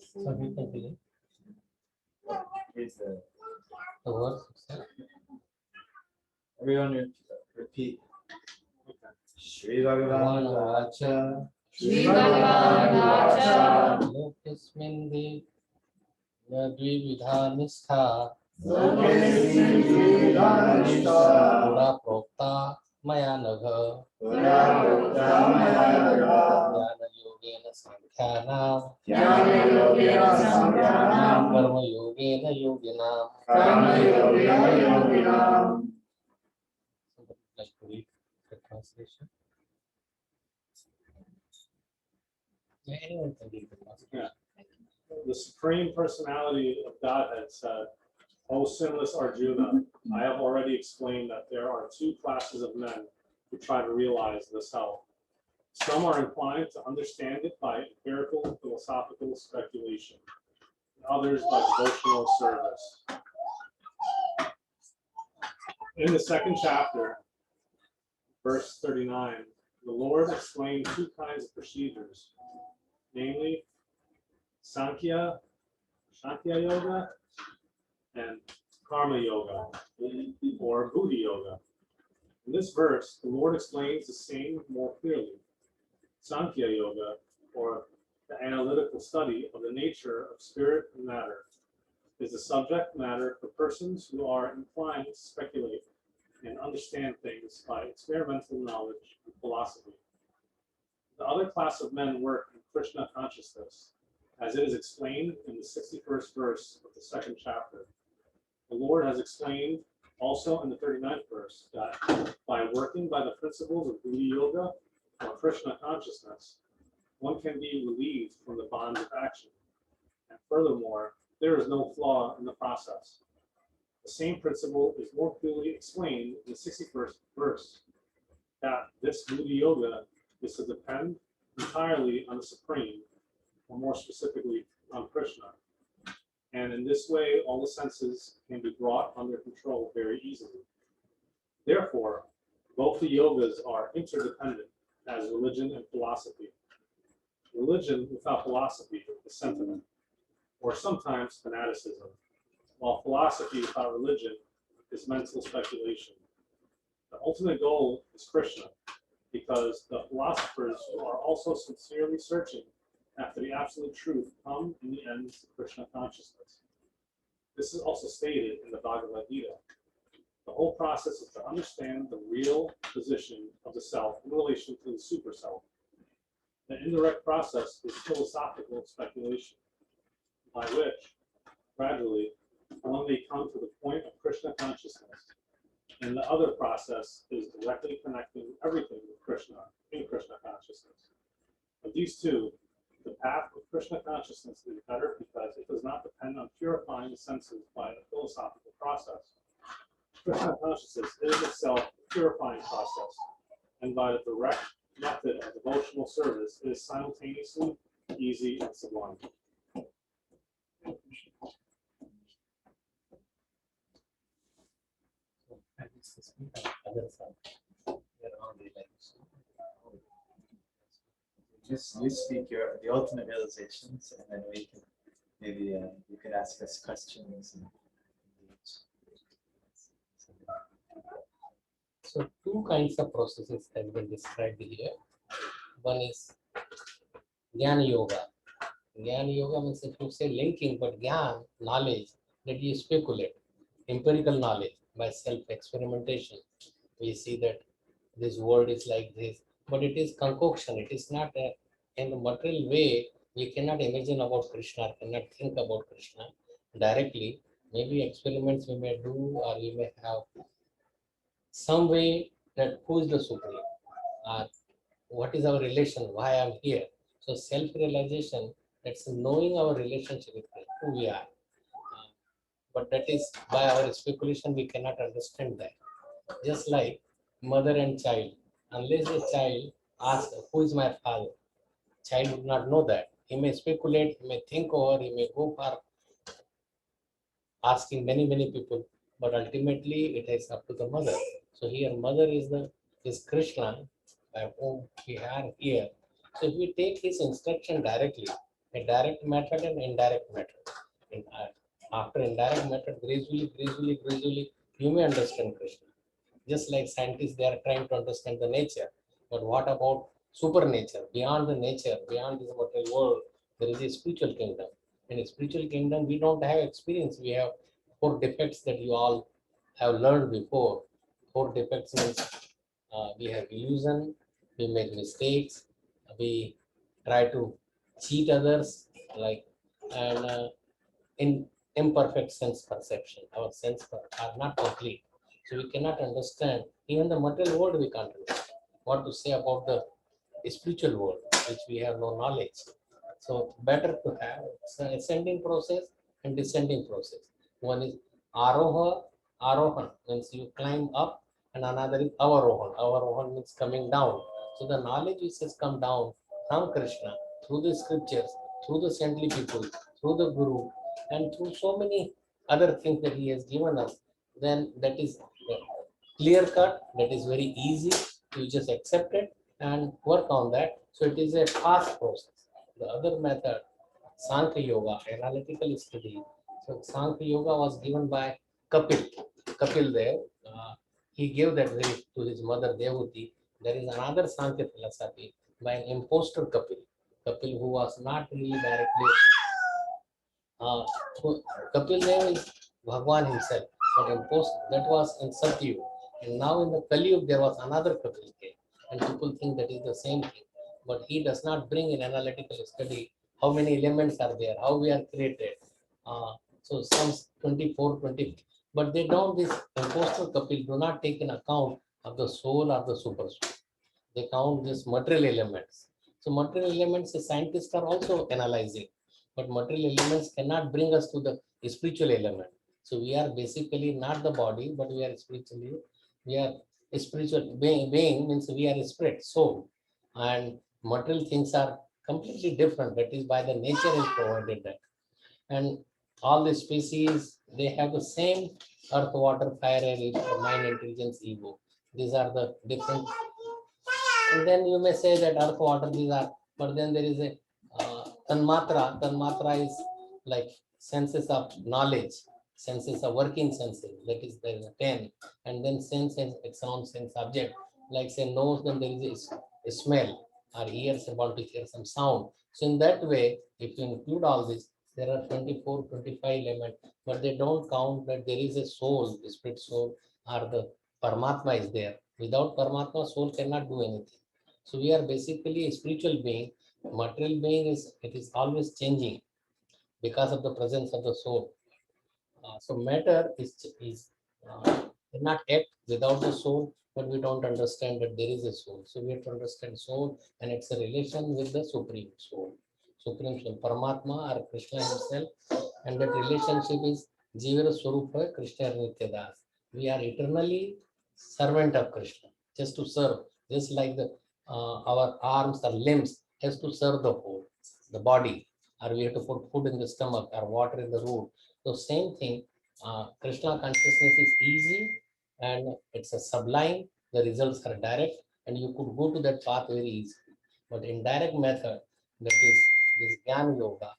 So we continue. The words itself. Everyone repeat. Shri Bhagavan Vacha. Shri Bhagavan Vacha. Lokasmin Dvidhanistha. Pura Prokta Maya Naga. Jnana Yogena Sankhyanam. Karma Yogena Yoginam. Like to read the translation. Yeah, anyone can read the translation. The Supreme Personality of Godhead said, O sinless Arjuna, I have already explained that there are two classes of men who try to realize the self. Some are inclined to understand it by empirical philosophical speculation, and others by devotional service. In the second chapter, verse 39, the Lord explained two kinds of procedures, namely Sankhya Yoga and Karma Yoga, or Buddhi Yoga. In this verse, the Lord explains the same more clearly. Sankhya Yoga, or the analytical study of the nature of spirit and matter, is the subject matter for persons who are inclined to speculate and understand things by experimental knowledge and philosophy. The other class of men work in Krishna consciousness, as it is explained in the 61st verse of the second chapter. The Lord has explained also in the 39th verse that by working by the principles of Buddhi Yoga or Krishna consciousness, one can be relieved from the bonds of action. And furthermore, there is no flaw in the process. The same principle is more clearly explained in the 61st verse, that this Buddhi Yoga is to depend entirely on the Supreme, or more specifically on Krishna. And in this way, all the senses can be brought under control very easily. Therefore, both the yogas are interdependent as religion and philosophy. Religion without philosophy is sentiment, or sometimes fanaticism, while philosophy without religion is mental speculation. The ultimate goal is Krishna, because the philosophers who are also sincerely searching after the absolute truth come in the end to Krishna consciousness. This is also stated in the Bhagavad Gita. The whole process is to understand the real position of the self in relation to the super self. The indirect process is philosophical speculation, by which, gradually, one may come to the point of Krishna consciousness. And the other process is directly connecting everything with Krishna in Krishna consciousness. Of these two, the path of Krishna consciousness is better because it does not depend on purifying the senses by a philosophical process. Krishna consciousness is itself a purifying process, and by the direct method of devotional service, it is simultaneously easy and sublime. Others are their own realization. Just you speak the ultimate realizations, and then we can maybe you can ask us questions. So two kinds of processes have been described here. One is Jnana Yoga. Jnana Yoga means if you say linking, but Jnana, knowledge, that you speculate, empirical knowledge by self-experimentation. We see that this world is like this, but it is concoction. It is not in the material way. We cannot imagine about Krishna, cannot think about Krishna directly. Maybe experiments we may do, or we may have some way that who is the supreme, or what is our relation, why I'm here. So self-realization, that's knowing our relationship with Krishna, who we are. But that is by our speculation, we cannot understand that. Just like mother and child, unless the child asks, who is my father? Child would not know that. He may speculate, he may think over, he may go for asking many people, but ultimately it is up to the mother. So here mother is Krishna, by whom we are here. So if we take his instruction directly, a direct method and indirect method. After indirect method, gradually, you may understand Krishna. Just like scientists, they are trying to understand the nature. But what about supernature? Beyond the nature, beyond this material world, there is a spiritual kingdom. In a spiritual kingdom, we don't have experience. We have four defects that you all have learned before. Four defects means we have illusion, we make mistakes, we try to cheat others, like, and in imperfect sense perception. Our are not complete. So we cannot understand, even the material world we can't understand. What to say about the spiritual world, which we have no knowledge. So better to have ascending process and descending process. One is Arohan means you climb up, and another is Avarohan. Avarohan means coming down. So the knowledge which has come down from Krishna through the scriptures, through the saintly people, through the Guru, and through so many other things that he has given us, then that is clear cut, that is very easy. You just accept it and work on that. So it is a fast process. The other method, Sankhya Yoga, analytical study. So Sankhya Yoga was given by Kapil. Kapil Dev. He gave that very to his mother Devuti. There is another Sankhya philosophy by an impostor Kapil. Kapil who was not really directly. So Kapil Dev is Bhagwan himself, but imposed that was in Satyug. And now in the Kali Yuga, there was another Kapil Dev, and people think that is the same thing. But he does not bring in analytical study how many elements are there, how we are created. So some 24, 20, but they don't, this impostor Kapil do not take in account of the soul or the super soul. They count these material elements. So material elements, the scientists are also analyzing, but material elements cannot bring us to the spiritual element. So we are basically not the body, but we are spiritually, we are a spiritual being means we are a spirit, soul, and material things are completely different. That is by the nature is provided that. And all the species, they have the same earth, water, fire, air, mind, intelligence, ego. These are the different. And then you may say that earth, water, these are, but then there is a tanmatra. Tanmatra is like senses of knowledge, senses of working senses. That is, there is a 10. And then sense and sound, sense object. Like say nose, then there is a smell, or ears about to hear some sound. So in that way, if you include all this, there are 24, 25 elements, but they don't count that there is a soul, the spirit soul, or the Paramatma is there. Without Paramatma, soul cannot do anything. So we are basically a spiritual being. Material being is, it is always changing because of the presence of the soul. So matter is cannot act without the soul, but we don't understand that there is a soul. So we have to understand soul, and it's a relation with the supreme soul, supreme soul, Paramatma or Krishna himself, and that relationship is Jivara Swarupa Krishna Nityadas. We are eternally servant of Krishna, just to serve, just like the our arms or limbs has to serve the whole, the body, or we have to put food in the stomach or water in the root. So same thing, Krishna consciousness is easy and it's a sublime. The results are direct, and you could go to that path very easily. But indirect method, that is this Gyan Yoga,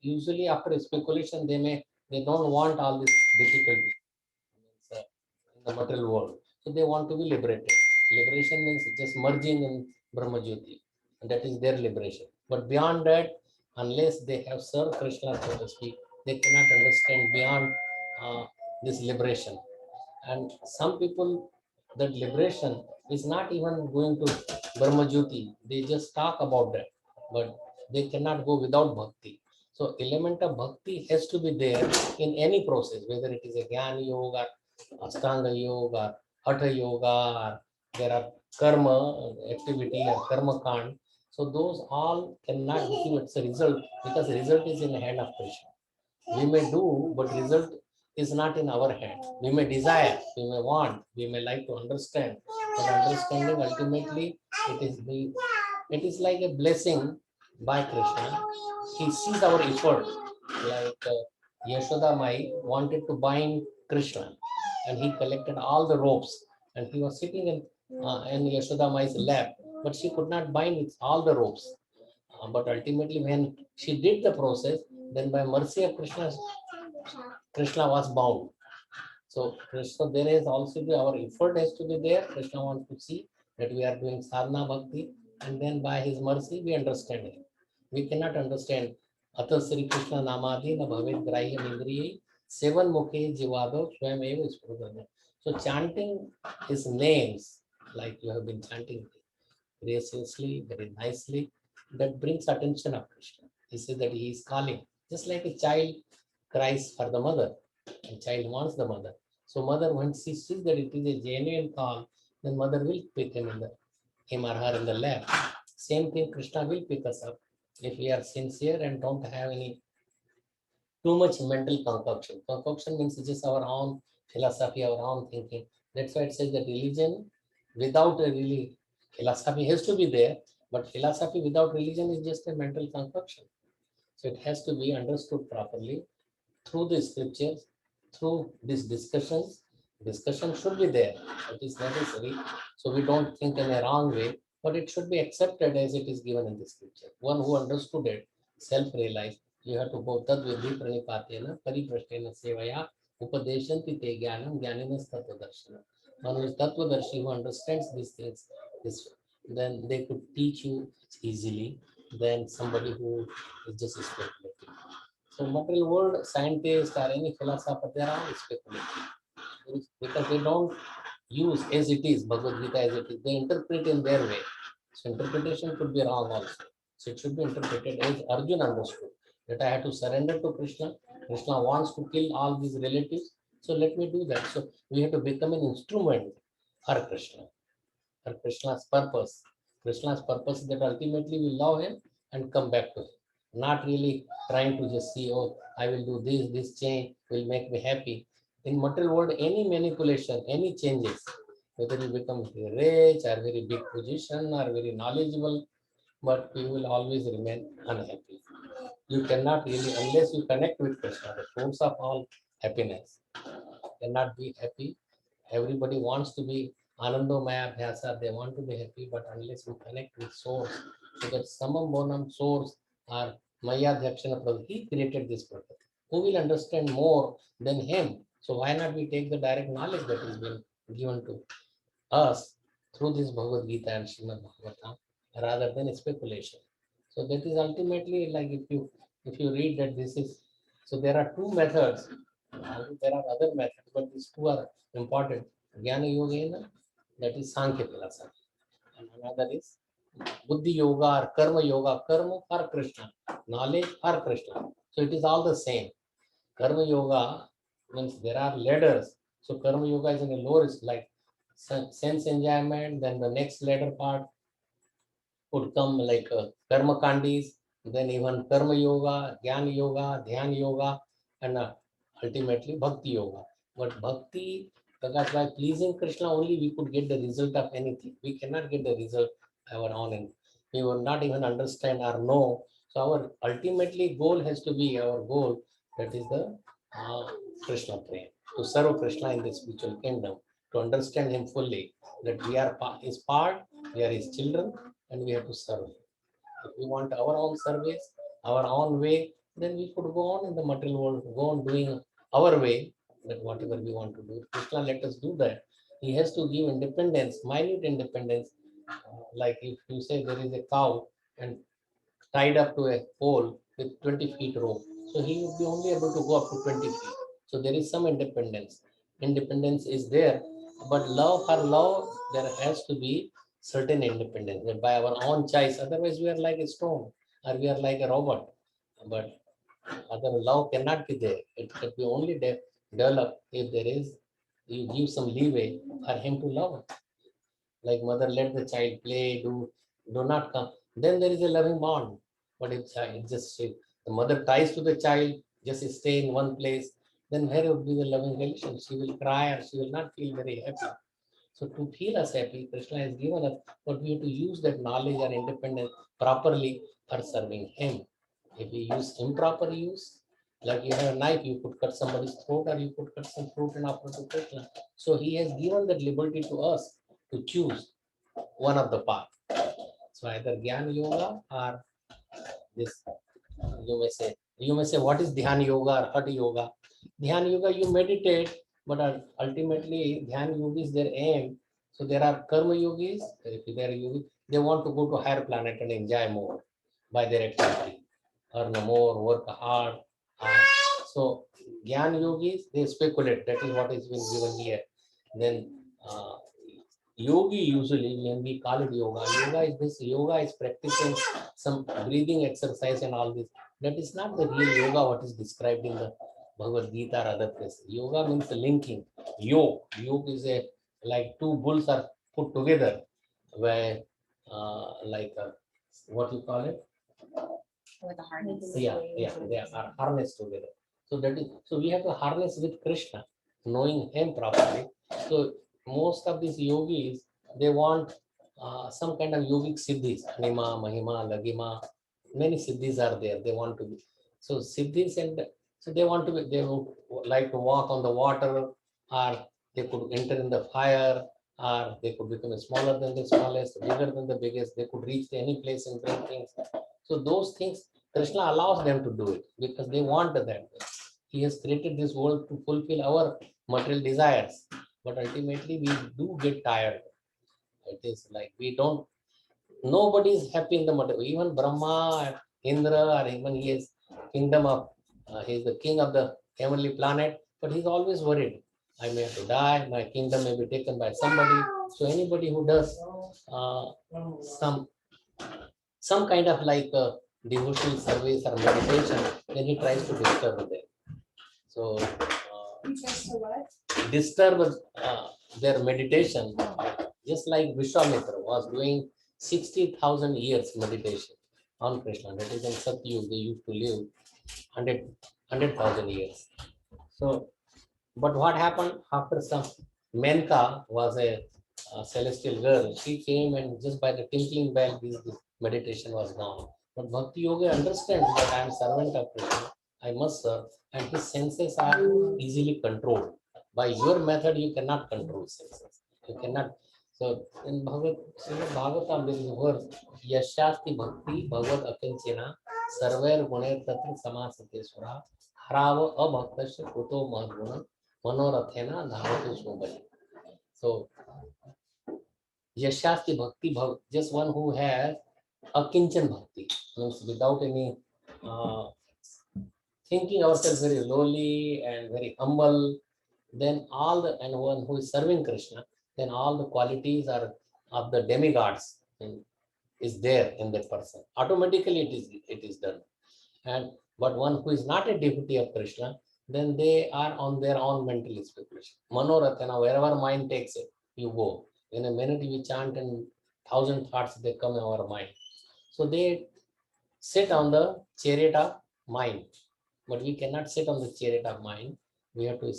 usually after speculation, they don't want all this difficulty in the material world. So they want to be liberated. Liberation means just merging in Brahma Jyoti, and that is their liberation. But beyond that, unless they have served Krishna, so to speak, they cannot understand beyond this liberation. And some people, that liberation is not even going to Brahma Jyoti. They just talk about that, but they cannot go without bhakti. So element of bhakti has to be there in any process, whether it is a Jnana Yoga, Astanga Yoga, Hatha Yoga, or there are karma activity or karma kand. So those all cannot give its a result because the result is in the hand of Krishna. We may do, but result is not in our hand. We may desire, we may want, we may like to understand, but understanding ultimately it is like a blessing by Krishna. He sees our effort, like Yashoda Mai wanted to bind Krishna, and he collected all the ropes, and he was sitting in Yashoda Mai's lap, but she could not bind with all the ropes. But ultimately, when she did the process, then by mercy of Krishna, Krishna was bound. So Krishna, there is also our effort has to be there. Krishna wants to see that we are doing sadhana bhakti, and then by his mercy we understand it. We cannot understand Atha Sri Krishna Namadi na Bhavet Grahya Indriye Seven Mukhe Jivado Swayam Eva Spurudana. So chanting his names, like you have been chanting graciously, very nicely, that brings attention of Krishna. He says that he is calling, just like a child cries for the mother. A child wants the mother. So mother, when she sees that it is a genuine call, then mother will pick him or her in the lap. Same thing, Krishna will pick us up if we are sincere and don't have any too much mental concoction. Concoction means just our own philosophy, our own thinking. That's why it says that religion without a really philosophy has to be there, but philosophy without religion is just a mental concoction. So it has to be understood properly through the scriptures, through these discussions. Discussion should be there. It is necessary. So we don't think in a wrong way, but it should be accepted as it is given in the scripture. One who understood it, self-realized, you have to go tad vidhi pranipatena pariprashtena sevaya upadeshanti te jnanam jnaninas tattvadarshana. One who is tattvadarshi who understands these things, this, then they could teach you easily than somebody who is just speculating. So material world scientists or any philosopher, they are all speculating because they don't use as it is, Bhagavad Gita as it is. They interpret in their way. So interpretation could be wrong also. So it should be interpreted as Arjuna understood, that I have to surrender to Krishna. Krishna wants to kill all these relatives. So let me do that. So we have to become an instrument for Krishna, for Krishna's purpose. Krishna's purpose is that ultimately we love him and come back to him. Not really trying to just see, oh, I will do this change will make me happy. In material world, any manipulation, any changes, whether you become rich or very big position or very knowledgeable, but you will always remain unhappy. You cannot really, unless you connect with Krishna, the source of all happiness, cannot be happy. Everybody wants to be Anando Maya Bhyasa, they want to be happy, but unless you connect with source, so that Samam Bonam source or Maya Dhakshana Prabhu, he created this Prakriti. Who will understand more than him? So why not we take the direct knowledge that is been given to us through this Bhagavad Gita and Srimad Bhagavatam rather than speculation. So that is ultimately like if you read that this is, so there are two methods. There are other methods, but these two are important. Jnana Yogena, that is Sankhya philosophy, and another is Buddhi Yoga or Karma Yoga. Karma for Krishna, knowledge for Krishna. So it is all the same. Karma Yoga means there are ladders. So Karma Yoga is in a lower, like sense enjoyment. Then the next ladder part would come like Karma Kandis, then even Karma Yoga, Jnana Yoga, Dhyan Yoga, and ultimately Bhakti Yoga. But Bhakti, because by pleasing Krishna only we could get the result of anything. We cannot get the result by our own end. We will not even understand or know. So our ultimately goal has to be our goal. That is the Krishna Prem, to serve Krishna in the spiritual kingdom, to understand him fully, that we are his part, we are his children, and we have to serve him. If we want our own service, our own way, then we could go on in the material world, go on doing our way, that whatever we want to do. Krishna let us do that. He has to give independence, minute independence. Like if you say there is a cow and tied up to a pole with 20 feet rope, so he would be only able to go up to 20 feet. So there is some independence. Independence is there, but love for love, there has to be certain independence that by our own choice. Otherwise, we are like a stone or we are like a robot. But other love cannot be there. It can be only developed if there is, you give some leeway for him to love. Like mother, let the child play, do not come. Then there is a loving bond. But if child just the mother ties to the child, just stay in one place, then where would be the loving relation? She will cry or she will not feel very happy. So to feel us happy, Krishna has given us, but we have to use that knowledge or independence properly for serving him. If we use improper use, like you have a knife, you could cut somebody's throat or you could cut some fruit and offer to Krishna. So he has given that liberty to us to choose one of the path. So either Gyan Yoga or this, you may say, what is Dhyan Yoga or Hatha Yoga? Dhyan Yoga, you meditate, but ultimately Dhyan Yoga is their aim. So there are Karma Yogis, if they are yogis, they want to go to higher planet and enjoy more by their activity, earn more, work hard. So Gyan Yogis, they speculate. That is what is been given here. Then yogi, usually when we call it yoga, yoga is this, yoga is practicing some breathing exercise and all this. That is not the real yoga what is described in the Bhagavad Gita or other places. Yoga means linking. Yoke is a, like two bulls are put together, where like what you call it? With a harness. Yeah, they are harnessed together. So that is, so we have to harness with Krishna, knowing him properly. So most of these yogis, they want some kind of yogic siddhis, Anima, Mahima, Lagima, many siddhis are there. They want to be. So siddhis, and so they want to be, they would like to walk on the water, or they could enter in the fire, or they could become smaller than the smallest, bigger than the biggest. They could reach any place and bring things. So those things, Krishna allows them to do it because they want that. He has created this world to fulfill our material desires, but ultimately we do get tired. It is like we don't, nobody is happy in the material. Even Brahma, Indra, or even he is kingdom of, he is the king of the heavenly planet, but he's always worried. I may have to die, my kingdom may be taken by somebody. So anybody who does some kind of like devotional service or meditation, then he tries to disturb them. So disturb their meditation, just like Vishwamitra was doing 60,000 years meditation on Krishna. That is in Satyug, they used to live 100,000 years. So, but what happened after some, Menka was a celestial girl. She came and just by the tinkling bell, this meditation was gone. But Bhakti Yoga understands that I am servant of Krishna, I must serve, and his senses are easily controlled. By your method, you cannot control senses. You cannot. So in Bhagavatam, there is a verse, Yashasti Bhakti Bhagavad Akinchena Sarvair Guner Tatra Samasate Sura Harava Abhaktasya Kuto Mahguna Manorathena Dhavatu Shobhali. So Yashasti Bhakti Bhav, just one who has a Kinchan Bhakti, means without any thinking ourselves very lowly and very humble, then all the, and one who is serving Krishna, then all the qualities are of the demigods is there in that person. Automatically it is done. And but one who is not a devotee of Krishna, then they are on their own mental speculation. Manorathana, wherever mind takes it, you go. In a minute we chant and 1,000 thoughts they come in our mind. So they sit on the chariot of mind. But we cannot sit on the chariot of mind. We have to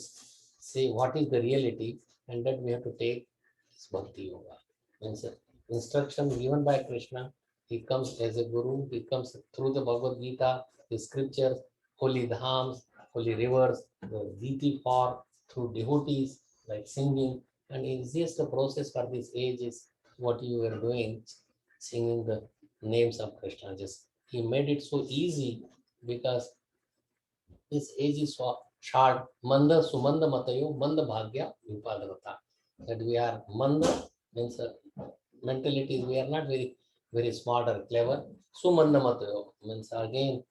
say what is the reality, and that we have to take this Bhakti Yoga. Means instruction given by Krishna, he comes as a guru, he comes through the Bhagavad Gita, the scriptures, holy dhams, holy rivers, the deity for through devotees, like singing. And easiest process for this age is what you were doing, singing the names of Krishna. Just he made it so easy because this age is so short. Manda sumanda matayo manda bhagya vipadanata. That we are manda means mentality. We are not very smart or clever. Sumanda matayo means again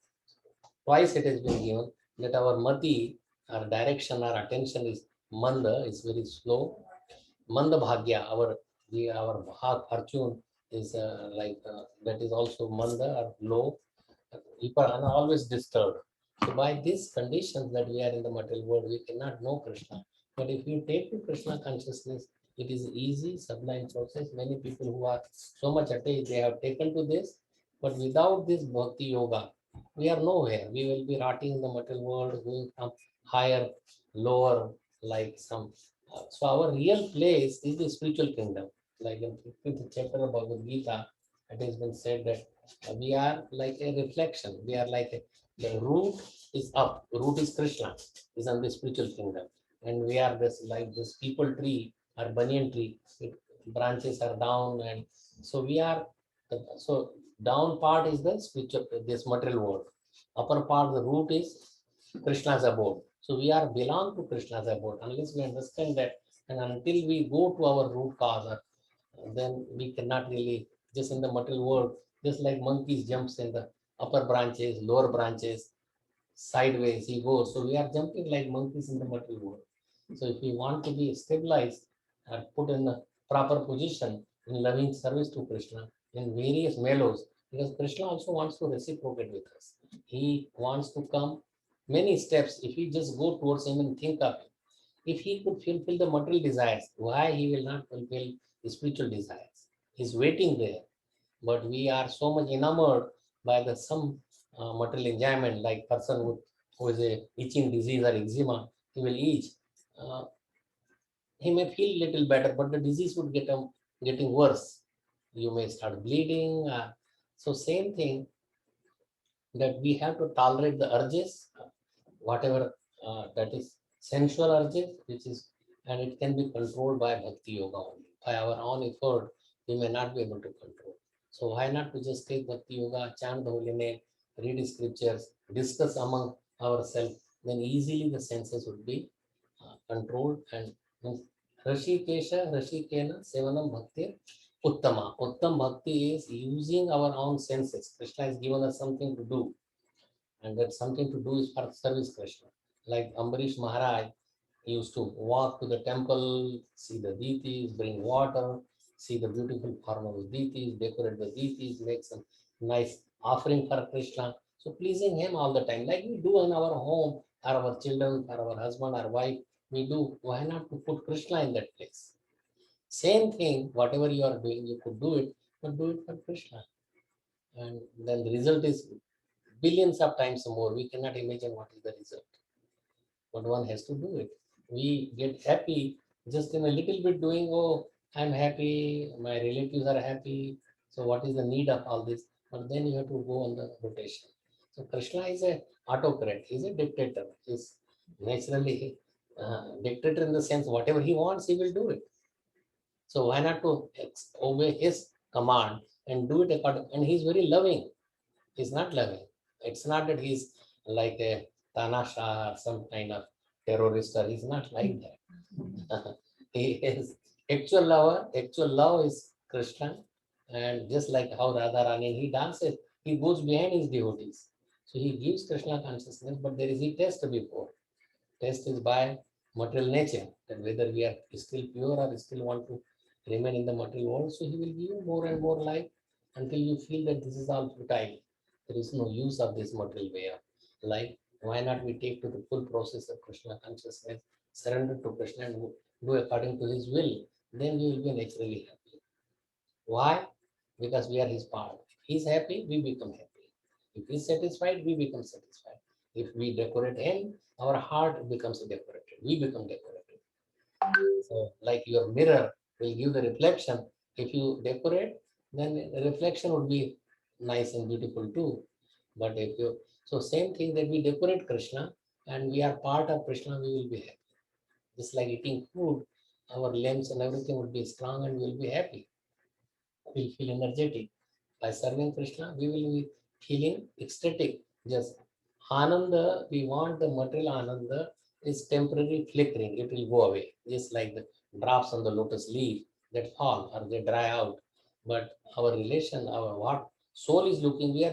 twice it has been given that our mati, our direction, our attention is manda, is very slow. Manda bhagya, our fortune is that is also manda or low. People are always disturbed. So by these conditions that we are in the material world, we cannot know Krishna. But if you take to Krishna consciousness, it is easy, sublime process. Many people who are so much attached, they have taken to this. But without this bhakti yoga, we are nowhere. We will be rotting in the material world, going from higher, lower, like some. So our real place is the spiritual kingdom. Like in 15th chapter of Bhagavad Gita, it has been said that we are like a reflection. We are like the root is up. Root is Krishna, is on the spiritual kingdom, and we are this like this people tree or banyan tree. Branches are down, and so we are. So down part is the spiritual, this material world. Upper part, the root is Krishna's abode. So we are belong to Krishna's abode. Unless we understand that, and until we go to our root cause, then we cannot really just in the material world, just like monkeys jumps in the upper branches, lower branches, sideways he goes. So we are jumping like monkeys in the material world. So if we want to be stabilized and put in the proper position in loving service to Krishna in various mellows, because Krishna also wants to reciprocate with us. He wants to come many steps. If we just go towards him and think of him, if he could fulfill the material desires, why he will not fulfill the spiritual desires? He's waiting there. But we are so much enamored by the some material enjoyment, like person who is a itching disease or eczema, he will itch. Uh, he may feel little better, but the disease would getting worse. You may start bleeding. So same thing that we have to tolerate the urges, whatever that is sensual urges, which is, and it can be controlled by bhakti yoga only. By our own effort, we may not be able to control. So why not to just take bhakti yoga, chant the holy name, read scriptures, discuss among ourselves, then easily the senses would be controlled. And Rashikesha, Rashikena, Sevanam Bhakti, Uttama. Uttam Bhakti is using our own senses. Krishna has given us something to do, and that something to do is for service Krishna. Like Ambarish Maharaj used to walk to the temple, see the deities, bring water, see the beautiful form of the deities, decorate the deities, make some nice offering for Krishna. So pleasing him all the time, like we do in our home, or our children, or our husband, or wife, we do. Why not to put Krishna in that place? Same thing, whatever you are doing, you could do it, but do it for Krishna. And then the result is billions of times more. We cannot imagine what is the result, but one has to do it. We get happy just in a little bit doing, oh, I'm happy, my relatives are happy. So what is the need of all this? But then you have to go on the rotation. So Krishna is a autocrat, he's a dictator. He's naturally dictator in the sense whatever he wants, he will do it. So why not to obey his command and do it according, and he's very loving. He's not loving. It's not that he's like a Tanasha or some kind of terrorist, or he's not like that. He is actual lover. Actual love is Krishna. And just like how Radharani, he dances, he goes behind his devotees. So he gives Krishna consciousness, but there is a test before. Test is by material nature, that whether we are still pure or still want to remain in the material world. So he will give you more and more life until you feel that this is all futile. There is no use of this material way of life. Why not we take to the full process of Krishna consciousness, surrender to Krishna and do according to his will, then we will be naturally happy. Why? Because we are his part. If he's happy, we become happy. If he's satisfied, we become satisfied. If we decorate him, our heart becomes decorated. We become decorated. So, like your mirror will give the reflection. If you decorate, then the reflection would be nice and beautiful too. But if you, so same thing that we decorate Krishna and we are part of Krishna, we will be happy. Just like eating food, our limbs and everything will be strong and we will be happy. We'll feel energetic. By serving Krishna, we will be feeling ecstatic. Just Ananda, we want the material Ananda is temporary flickering, it will go away. Just like the drops on the lotus leaf that fall or they dry out. But our relation, our what soul is looking, we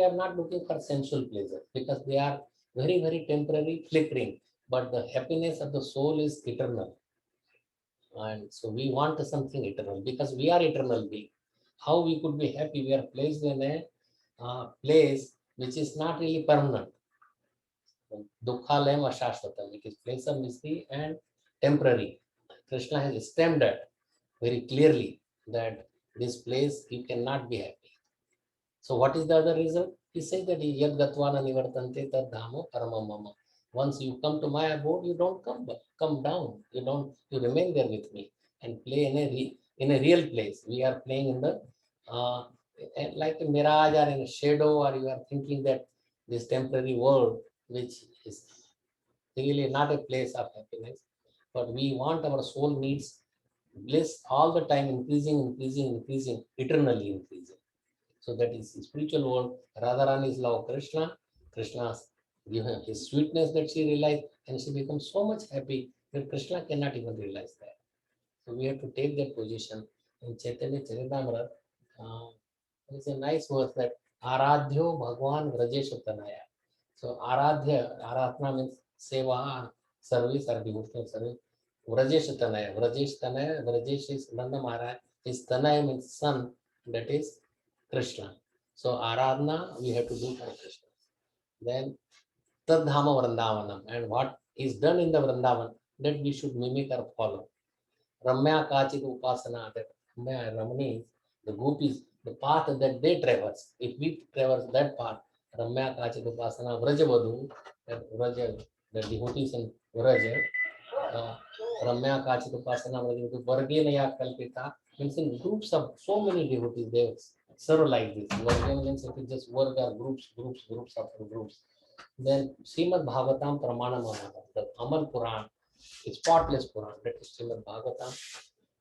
are not looking for sensual pleasure because they are very, very temporary flickering. But the happiness of the soul is eternal. And so we want something eternal because we are eternal being. How we could be happy? We are placed in a place which is not really permanent. Dukhalayam ashashvatam. It is place of misery and temporary. Krishna has stamped that very clearly that this place you cannot be happy. So what is the other reason? He says that yad gatvana nivartante tad dhamo paramam mama. Once you come to my abode, you don't come down. You remain there with me and play in a real place. We are playing in the like a mirage or in a shadow, or you are thinking that this temporary world, which is really not a place of happiness, but we want our soul needs bliss all the time, increasing, eternally increasing. So that is the spiritual world. Radharani is love of Krishna. Krishna's give her his sweetness that she realized, and she becomes so much happy that Krishna cannot even realize that. So we have to take that position. In Chaitanya Charitamrita, there is a nice verse that Aradhyo Bhagwan Vrajesha Tanaya. So Aradhana means seva, service or devotional service. Vrajesha Tanaya. Vrajesh is Nanda Maharaj. His Tanaya means son, that is Krishna. So Aradhana we have to do for Krishna. Then Tadhama Vrindavanam. And what is done in the Vrindavan, that we should mimic or follow. Ramya Kachit Upasana, that Ramya Ramani, the gopis, the path that they traverse. If we traverse that path, Ramya Kachit Upasana, Vrajavadu, that Vraja, the devotees in Vraja, Ramya Kachit Upasana, Vrajavadu, Vargenaya Kalpita, means in groups of so many devotees, they serve like this. Vargena means it is just work or groups after groups. Then Srimad Bhagavatam Pramanam, the Amal Puran, spotless Puran, that is Srimad Bhagavatam.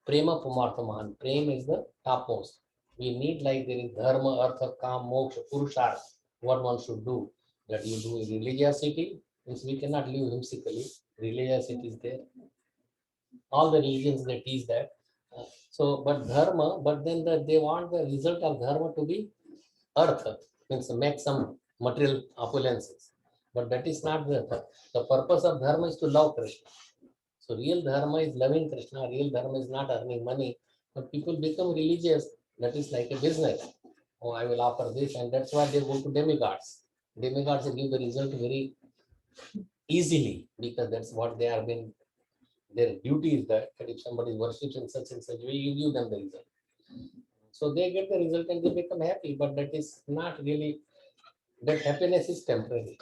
Prema Pumarthamahan. Prem is the topmost. We need like there is dharma, artha, kam, moksha, purusharth. What one should do. That you do religiosity, means we cannot live whimsically. Religiosity is there. All the religions they teach that. So, but dharma, but then they want the result of dharma to be artha, means make some material opulences. But that is not the purpose of dharma is to love Krishna. So real dharma is loving Krishna. Real dharma is not earning money. But people become religious. That is like a business. Oh, I will offer this, and that's why they go to demigods. Demigods give the result very easily because that's what they are been. Their duty is that if somebody worships in such and such way, you give them the result. So they get the result and they become happy. But that is not really. That happiness is temporary.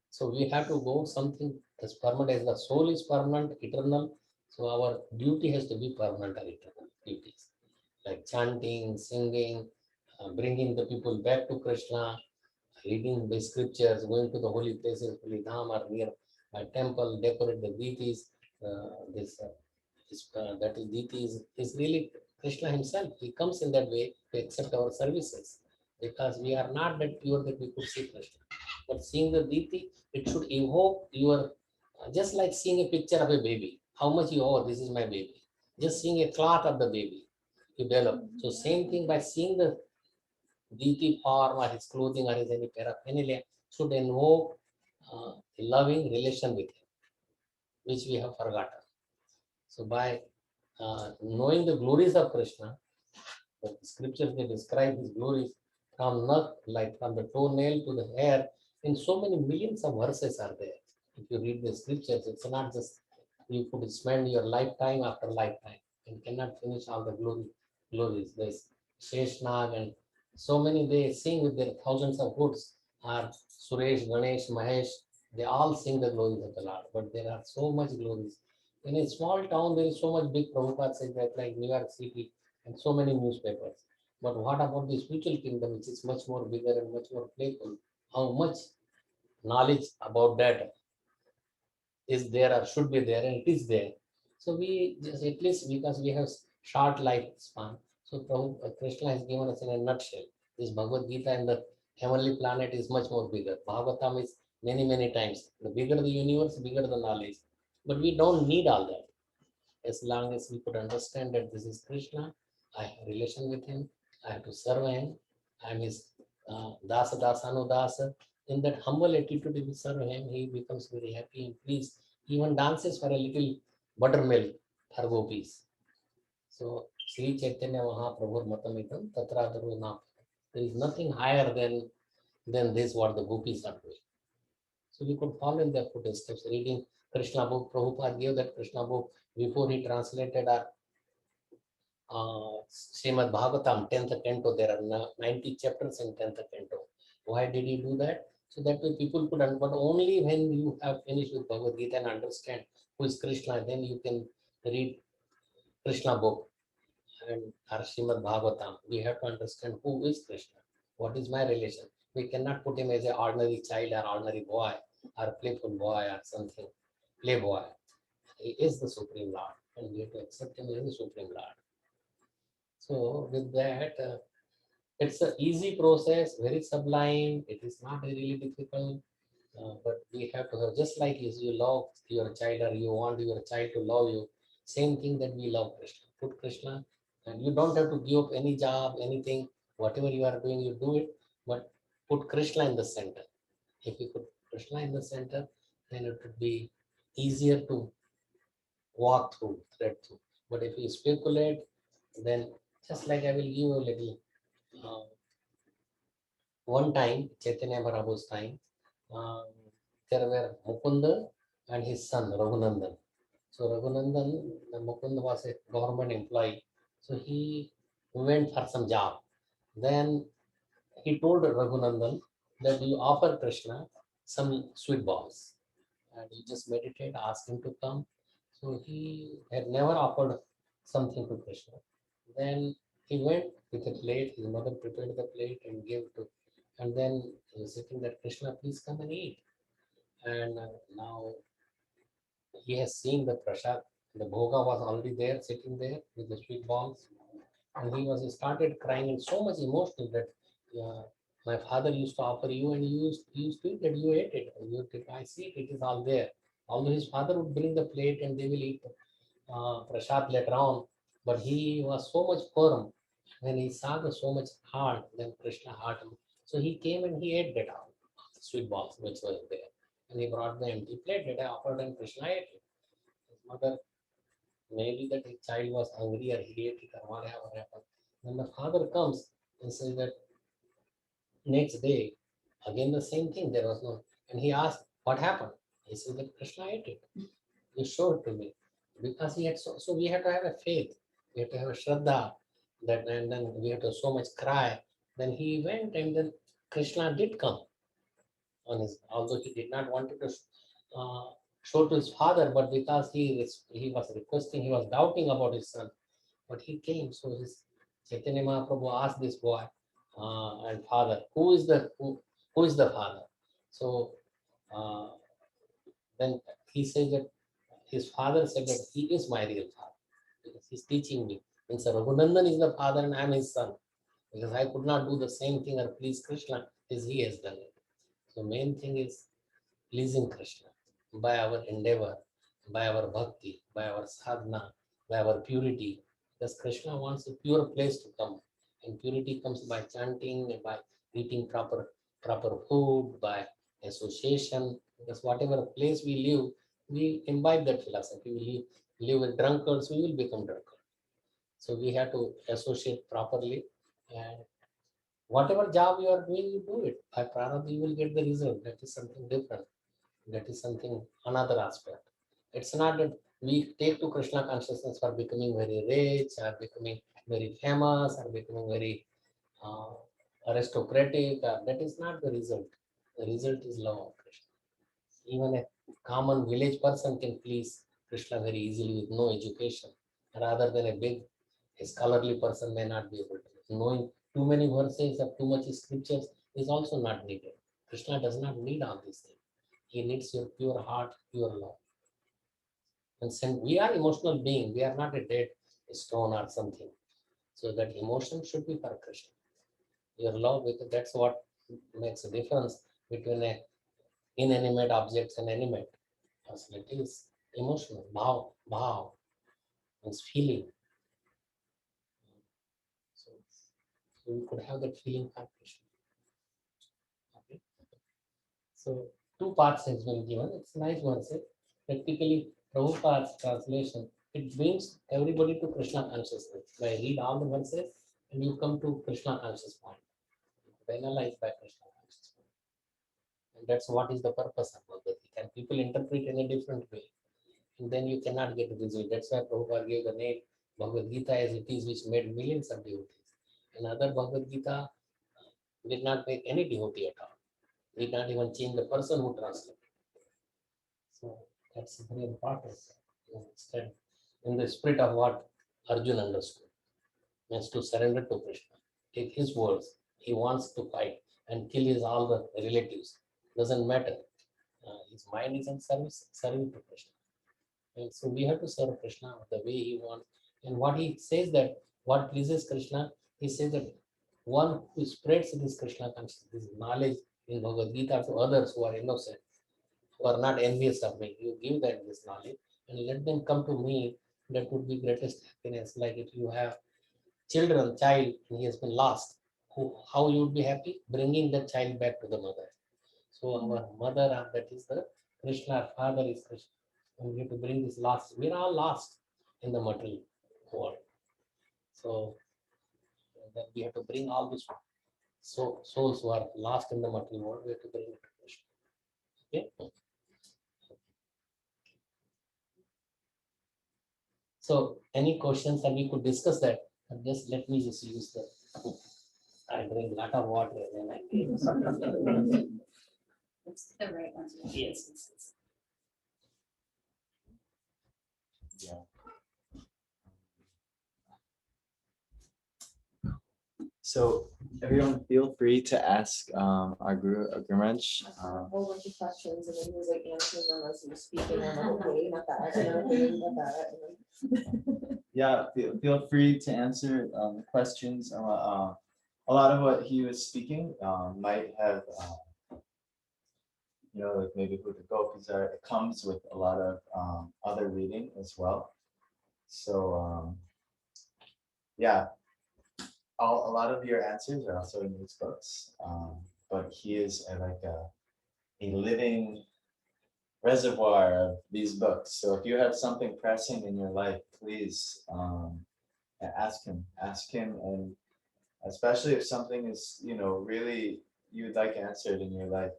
So we have to go something as permanent as the soul is permanent, eternal. So our duty has to be permanent or eternal duties, like chanting, singing, bringing the people back to Krishna, reading the scriptures, going to the holy places, holy dham or near a temple, decorate the deities. That is deity is really Krishna himself. He comes in that way to accept our services because we are not that pure that we could see Krishna. But seeing the deity, it should evoke your, just like seeing a picture of a baby. How much you owe, this is my baby. Just seeing a cloth of the baby, you develop. So same thing by seeing the deity form or his clothing or his any paraphernalia should invoke a loving relation with him, which we have forgotten. So by knowing the glories of Krishna, the scriptures they describe his glories from not like from the toenail to the hair. In so many millions of verses are there. If you read the scriptures, it's not just you could spend your lifetime after lifetime and cannot finish all the glories. There's Sheshnag and so many they sing with their thousands of hoods are Suresh, Ganesh, Mahesh. They all sing the glories of the Lord, but there are so much glories. In a small town, there is so much big Prabhupada says that like New York City and so many newspapers. But what about the spiritual kingdom, which is much more bigger and much more playful? How much knowledge about that is there or should be there, and it is there. So we just, at least because we have short lifespan, so Krishna has given us in a nutshell. This Bhagavad Gita and the heavenly planet is much more bigger. Bhagavatam is many, many times. The bigger the universe, bigger the knowledge. But we don't need all that. As long as we could understand that this is Krishna, I have a relation with him, I have to serve him, I'm his Dasa Dasanu Dasa. In that humble attitude, if we serve him, he becomes very happy and pleased. He even dances for a little buttermilk for gopis. So Sri Chaitanya Mahaprabhu Matamitam Tatradaru Na. There is nothing higher than this what the gopis are doing. So we could follow in their footsteps, reading Krishna book. Prabhupada gave that Krishna book before he translated our Srimad Bhagavatam, 10th canto. There are 90 chapters in 10th canto. Why did he do that? So that way people could, but only when you have finished with Bhagavad Gita and understand who is Krishna, then you can read Krishna book and our Srimad Bhagavatam. We have to understand who is Krishna. What is my relation? We cannot put him as an ordinary child or ordinary boy or playful boy or something, playboy. He is the Supreme Lord and we have to accept him as the Supreme Lord. So with that, it's an easy process, very sublime. It is not really difficult, but we have to have, just like you love your child or you want your child to love you, same thing that we love Krishna. Put Krishna, and you don't have to give up any job, anything, whatever you are doing, you do it, but put Krishna in the center. If you put Krishna in the center, then it would be easier to walk through, thread through. But if you speculate, then just like I will give you a little. One time, Chaitanya Mahaprabhu's time, there were Mukunda and his son Raghunandan. So Raghunandan, Mukunda was a government employee. So he went for some job. Then he told Raghunandan that you offer Krishna some sweet balls. And he just meditate, ask him to come. So he had never offered something to Krishna. Then he went with a plate, his mother prepared the plate and gave to, and then he was sitting there, Krishna, please come and eat. And now he has seen the prasad, the bhoga was already there, sitting there with the sweet balls. And he started crying and so much emotional that my father used to offer you and you used to eat that, you ate it. I see it, it is all there. Although his father would bring the plate and they will eat prasad later on, but he was so much firm. When he saw the so much heart, then Krishna heart him. So he came and he ate that all, the sweet balls which was there. And he brought the empty plate that I offered and Krishna ate it. His mother, maybe that his child was hungry or he ate it or whatever happened. When the father comes and says that next day, again the same thing, there was no, and he asked, what happened? He said that Krishna ate it. He showed to me. Because he had so we have to have a faith, we have to have a shraddha, that and then we have to so much cry. Then he went and then Krishna did come on his, although he did not want to show to his father, but because he was requesting, he was doubting about his son, but he came. So his Chaitanya Mahaprabhu asked this boy and father, who is the father? So uh, then he said that his father said that he is my real father because he's teaching me. And so Raghunandan is the father and I am his son because I could not do the same thing or please Krishna as he has done it. So main thing is pleasing Krishna by our endeavor, by our bhakti, by our sadhana, by our purity. Because Krishna wants a pure place to come. And purity comes by chanting, by eating proper food, by association. Because whatever place we live, we imbibe that philosophy. We live with drunkards, we will become drunkards. So we have to associate properly, and whatever job you are doing, you do it. By prarabdha, you will get the result. That is something different. That is something, another aspect. It's not that we take to Krishna consciousness for becoming very rich or becoming very famous or becoming very aristocratic. That is not the result. The result is love of Krishna. Even a common village person can please Krishna very easily with no education, rather than a big, a scholarly person may not be able to. Knowing too many verses or too much scriptures is also not needed. Krishna does not need all these things. He needs your pure heart, pure love. And since we are emotional being, we are not a dead stone or something. So that emotion should be for Krishna. Your love, because that's what makes a difference between a inanimate objects and animate. Personality is emotional. Bhav means feeling. So, so we could have that feeling for Krishna. Okay. So two parts has been given. It's nice one. Say practically Prabhupada's translation. It brings everybody to Krishna consciousness. By read all the verses and you come to Krishna conscious point. Analyze by Krishna conscious mind. And that's what is the purpose of Bhagavad Gita. And people interpret in a different way. And then you cannot get visual. That's why Prabhupada gave the name Bhagavad Gita as it is, which made millions of devotees. Another Bhagavad Gita did not make any devotee at all. Did not even change the person who translated. So that's very important. Instead, in the spirit of what Arjuna understood, means to surrender to Krishna. Take his words. He wants to fight and kill his all the relatives. Doesn't matter. His mind is in serving to Krishna. And so we have to serve Krishna the way he wants. And what he says that what pleases Krishna, he says that one who spreads this Krishna consciousness, this knowledge in Bhagavad Gita to others who are innocent, who are not envious of me. You give them this knowledge and let them come to me. That would be greatest happiness. Like if you have child, and he has been lost, how you would be happy? Bringing the child back to the mother. So our mother, that is the Krishna, our father is Krishna. And we have to bring this lost. We're all lost in the material world. So then we have to bring all these souls who are lost in the material world. We have to bring it to Krishna. Okay. So any questions, and we could discuss that. But just let me just use the. I drink a lot of water and then I take. It's the right one. Yes. Yeah. So everyone feel free to ask our Guru Gurmanj. A whole bunch of questions and then he was like answering them as he was speaking. I'm like, okay, not that, and then, okay, not that. And then- Yeah, feel free to answer the questions. A lot of what he was speaking might have, like maybe who to go, because it comes with a lot of other reading as well. So yeah, a lot of your answers are also in these books, but he is a living reservoir of these books. So if you have something pressing in your life, please ask him, and especially if something is, really you'd like answered in your life.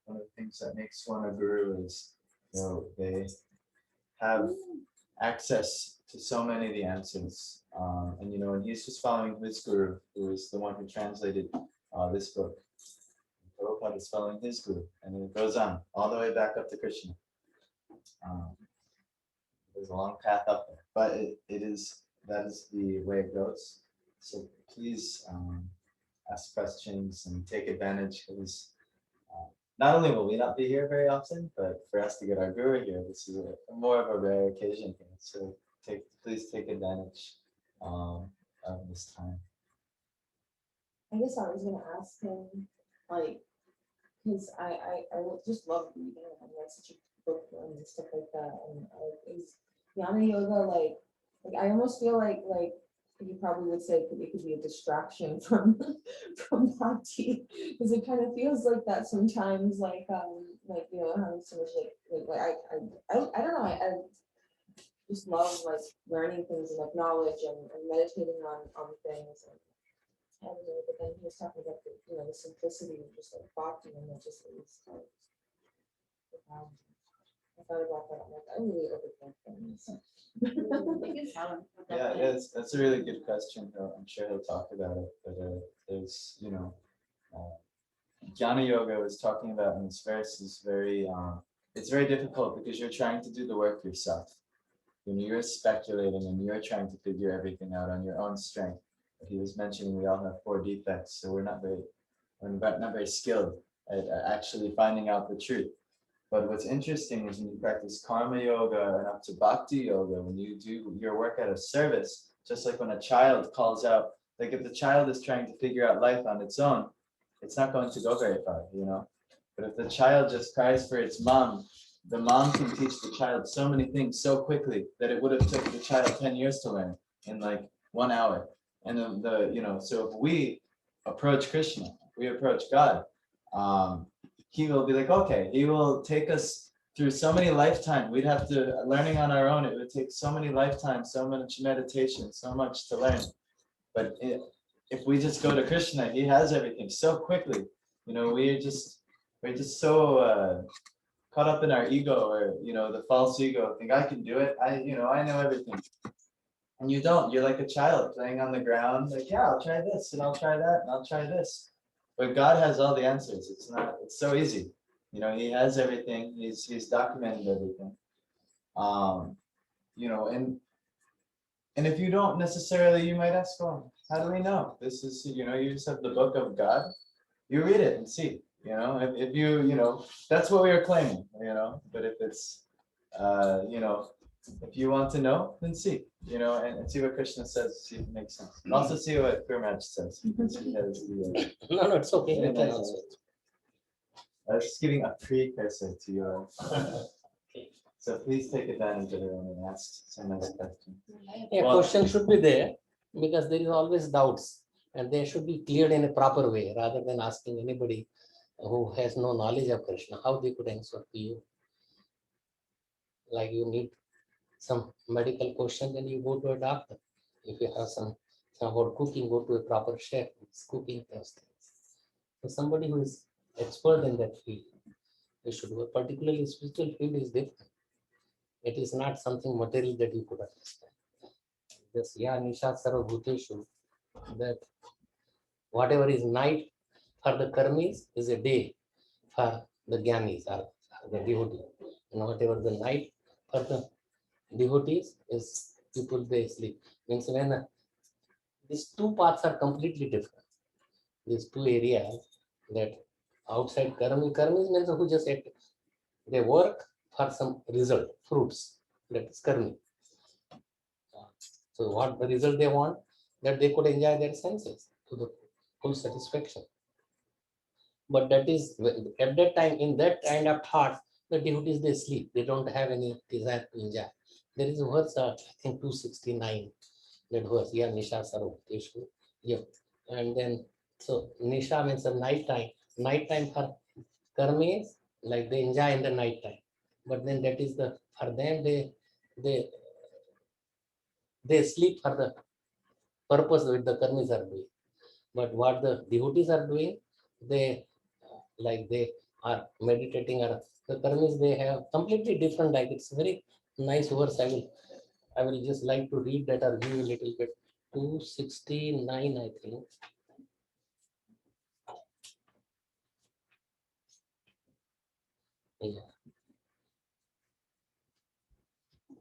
One of the things that makes one a guru is, they have access to so many of the answers. And he's just following his guru, who is the one who translated this book. Prabhupada is following his guru, and it goes on all the way back up to Krishna. There's a long path up there, but that is the way it goes. So please ask questions and take advantage, because not only will we not be here very often, but for us to get our guru here, this is more of a rare occasion here. So please take advantage of this time. I guess I was gonna ask him, like, because I would just love reading and like such a bookworm and stuff like that. And is Jnana Yoga like I almost feel like you probably would say it could be a distraction from from bhakti, because it kind of feels like that sometimes, having so much I don't know, I just love like learning things and like knowledge and meditating on things. And I don't know, but then he was talking about the simplicity of just like bhakti, and it just is like, I thought about that. I'm like, I really overthink things. Yeah, that's a really good question. I'm sure he'll talk about it, but there's, Jnana Yoga was talking about in this verse is very, it's very difficult because you're trying to do the work yourself. You're speculating and you're trying to figure everything out on your own strength. He was mentioning we all have 4 defects, so we're not very skilled at actually finding out the truth. But what's interesting is when you practice karma yoga and up to bhakti yoga, when you do your work out of service, just like when a child calls out, like if the child is trying to figure out life on its own, it's not going to go very far, you know. But if the child just cries for its mom, the mom can teach the child so many things so quickly that it would have taken the child 10 years to learn in like 1 hour. And so if we approach Krishna, we approach God, he will be like, okay, he will take us through so many lifetimes. We'd have to, learning on our own, it would take so many lifetimes, so much meditation, so much to learn. But if we just go to Krishna, he has everything so quickly. We're just so caught up in our ego, or the false ego, think I can do it. I know everything. And you don't. You're like a child playing on the ground, like, yeah, I'll try this and I'll try that and I'll try this. But God has all the answers. It's so easy. He has everything. He's documented everything. And if you don't necessarily, you might ask, well, how do we know? This is, you just have the book of God. You read it and see, if you, that's what we are claiming, but if it's, if you want to know, then see, and see what Krishna says, see if it makes sense. And also see what Gurmaj says, because he has the, No, it's okay. Yeah, You can nice. also. I was just giving a precursor to your, Okay. so please take advantage of it and ask some nice questions. Yeah, Well- question should be there because there is always doubts and they should be cleared in a proper way rather than asking anybody who has no knowledge of Krishna, how they could answer to you. Like you need some medical question, then you go to a doctor. If you have some about cooking, go to a proper chef, who's cooking those things. So somebody who is expert in that field, they should go. Particularly spiritual field is different. It is not something material that you could understand. This Nisha Sarva Bhuteshu, that whatever is night for the karmis is a day for the jnanis or the devotee. And whatever the night for the devotees is people they sleep. Means when these two paths are completely different. These two areas that outside karmis means who just they work for some result, fruits. That is karmi. So what the result they want, that they could enjoy their senses to the full satisfaction. But that is at that time, in that kind of thought, the devotees they sleep. They don't have any desire to enjoy. There is a verse, I think 269, that verse, Nisha Sarvoteshu. Yeah. And then, so Nisha means the night time. Night time for karmis, like they enjoy in the night time. But then that is for them, they sleep for the purpose that the karmis are doing. But what the devotees are doing, they are meditating, or the karmis they have completely different. Like it's very nice verse. I will just like to read that or give you a little bit. 269, I think. Yeah.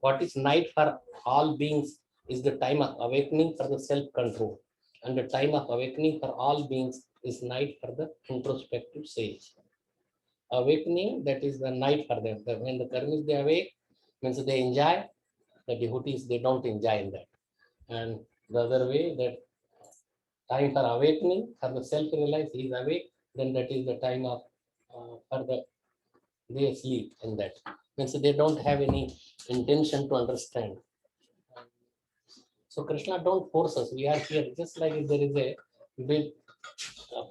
What is night for all beings is the time of awakening for the self-control. And the time of awakening for all beings is night for the introspective sage. Awakening, that is the night for them. When the karmis they awake, means they enjoy. The devotees, they don't enjoy in that. And the other way, that time for awakening, for the self-realize, he is awake, then that is the time of for the they sleep in that. Means they don't have any intention to understand. So Krishna don't force us. We are here just like if there is a big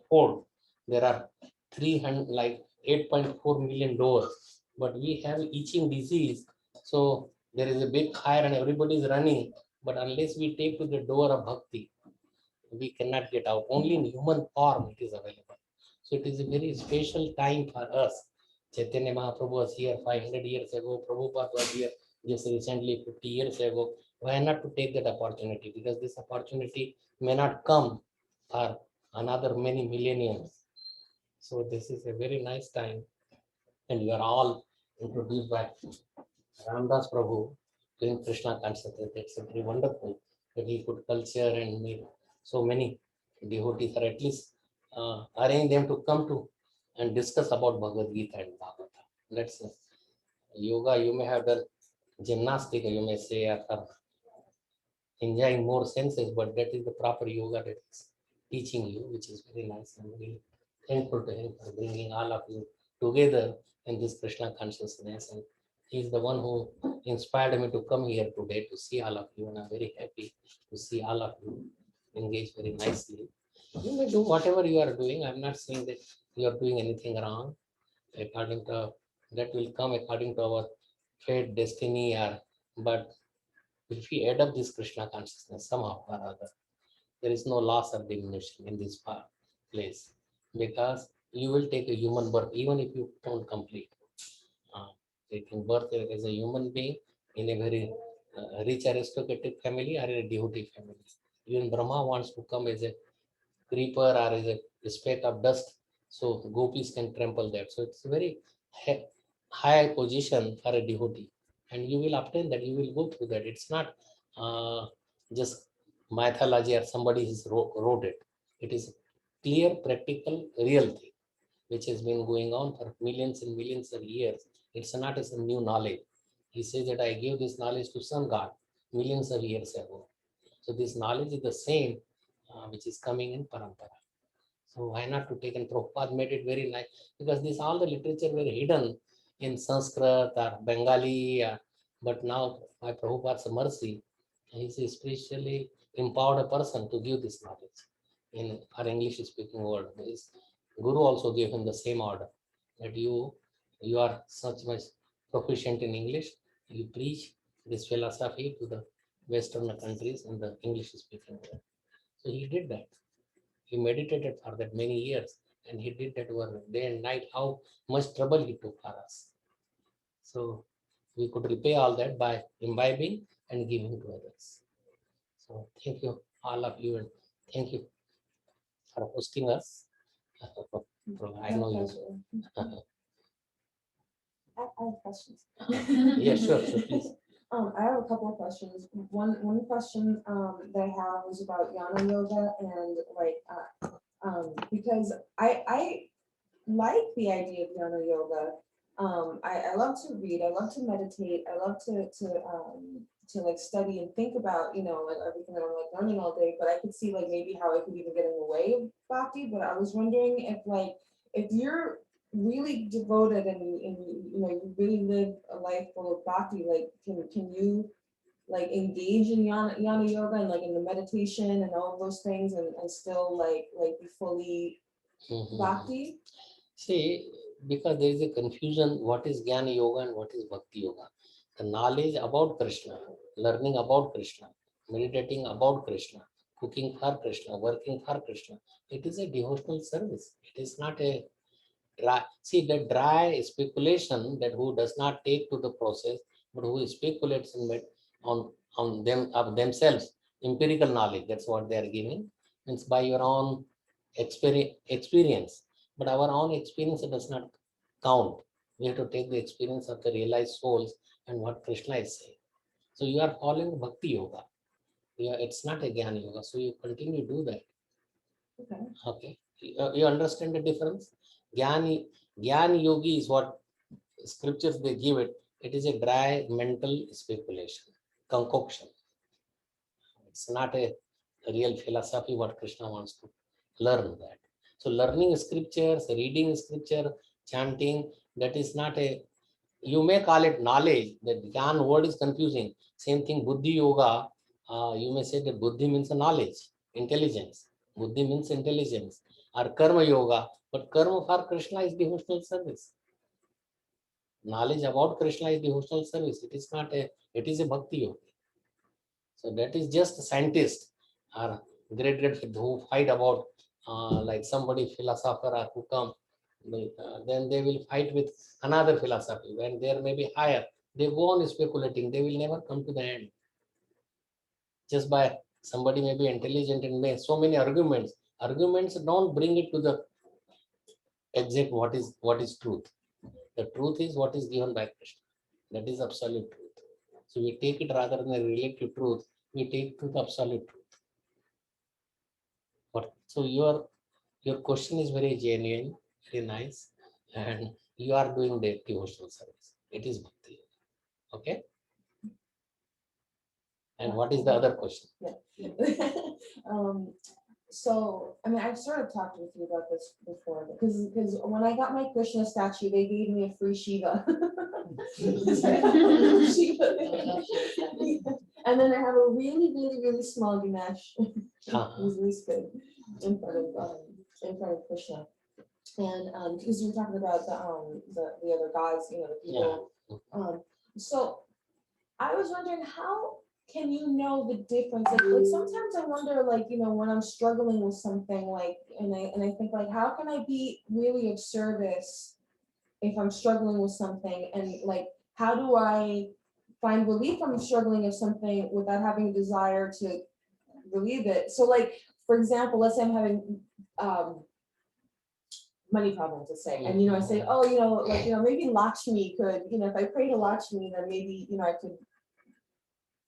port. There are 300 like 8.4 million doors, but we have itching disease. So there is a big fire and everybody is running. But unless we take to the door of bhakti, we cannot get out. Only in human form it is available. So it is a very special time for us. Chaitanya Mahaprabhu was here 500 years ago. Prabhupada was here just recently 50 years ago. Why not to take that opportunity? Because this opportunity may not come for another many millenniums. So this is a very nice time. And you are all introduced by Ramdas Prabhu doing Krishna consciousness. It's very wonderful that he could culture and make so many devotees, or at least arrange them to come to and discuss about Bhagavad Gita and Bhagavata. That's yoga. You may have done gymnastic, you may say, after enjoying more senses, but that is the proper yoga that is teaching you, which is very nice. I'm really thankful to him for bringing all of you together in this Krishna consciousness. And he is the one who inspired me to come here today to see all of you. And I'm very happy to see all of you engage very nicely. You may do whatever you are doing. I'm not saying that you are doing anything wrong. According to that will come according to our fate, destiny, or but if we add up this Krishna consciousness somehow or other, there is no loss or diminution in this place because you will take a human birth even if you don't complete. Taking birth as a human being in a very rich aristocratic family or in a devotee family. Even Brahma wants to come as a creeper or as a speck of dust, so gopis can trample that. So it's a very high position for a devotee, and you will obtain that. You will go through that. It's not just mythology or somebody has wrote it. It is clear, practical, real thing which has been going on for millions and millions of years. It's not as a new knowledge. He says that I gave this knowledge to some God millions of years ago. So this knowledge is the same which is coming in Parampara. So why not to take, and Prabhupada made it very nice because this all the literature were hidden in Sanskrit or Bengali, but now by Prabhupada's mercy, he is a spiritually empowered person to give this knowledge in our English speaking world. His Guru also gave him the same order that you are such much proficient in English, you preach this philosophy to the Western countries and the English speaking world. So he did that. He meditated for that many years and he did that over day and night, how much trouble he took for us. So we could repay all that by imbibing and giving to others. So thank you, all of you, and thank you for hosting us. I know you. I have questions. Yeah, sure, please. I have a couple of questions. One question that I have is about Jnana Yoga and because I like the idea of Jnana Yoga. I love to read, I love to meditate, I love to like study and think about, like everything that I'm like learning all day, but I could see like maybe how I could even get in the way of bhakti, but I was wondering if you're really devoted and you really live a life full of bhakti, like can you like engage in yana yoga and like in the meditation and all of those things and still like be fully bhakti? See, because there is a confusion, what is Jnana Yoga and what is Bhakti Yoga? The knowledge about Krishna, learning about Krishna, meditating about Krishna, cooking for Krishna, working for Krishna, it is a devotional service. It is not a dry, see the dry speculation that who does not take to the process, but who speculates on them of themselves, empirical knowledge, that's what they are giving, means by your own experience. But our own experience does not count. We have to take the experience of the realized souls and what Krishna is saying. So you are following Bhakti Yoga. It's not a Jnana Yoga. So you continue to do that. Okay. Okay. You understand the difference? Jnana Yogi is what scriptures they give it. It is a dry mental speculation, concoction. It's not a real philosophy what Krishna wants to learn that. So learning scriptures, reading scripture, chanting, that is not a, you may call it knowledge. The Jnana word is confusing. Same thing, Buddhi Yoga, you may say that Buddhi means knowledge, intelligence. Buddhi means intelligence. Or Karma Yoga, but Karma for Krishna is devotional service. Knowledge about Krishna is devotional service. It is not a, it is a Bhakti Yoga. So that is just scientists or great who fight about like somebody philosopher or who come, then they will fight with another philosophy when there may be higher. They go on speculating. They will never come to the end. Just by somebody may be intelligent and may so many arguments. Arguments don't bring it to the exact what is truth. The truth is what is given by Krishna. That is absolute truth. So we take it rather than a relative truth. We take to the absolute truth. So your question is very genuine, very nice, and you are doing the devotional service. It is bhakti. Okay. And what is the other question? Yeah. So, I mean, I've sort of talked with you about this before, because when I got my Krishna statue, they gave me a free Shiva. Shiva. And then I have a really small Ganesh. He's this big in front of Krishna. And because you were talking about the other gods, you know, the people. So I was wondering, how can you know the difference? Like sometimes I wonder, like, you know, when I'm struggling with something, like, and I think, like, how can I be really of service if I'm struggling with something, and like, how do I find relief from struggling with something without having a desire to relieve it? So, like, for example, let's say I'm having money problems, let's say, and, you know, I say, oh, you know, like, you know, maybe Lakshmi could, you know, if I pray to Lakshmi, then maybe, you know, I could,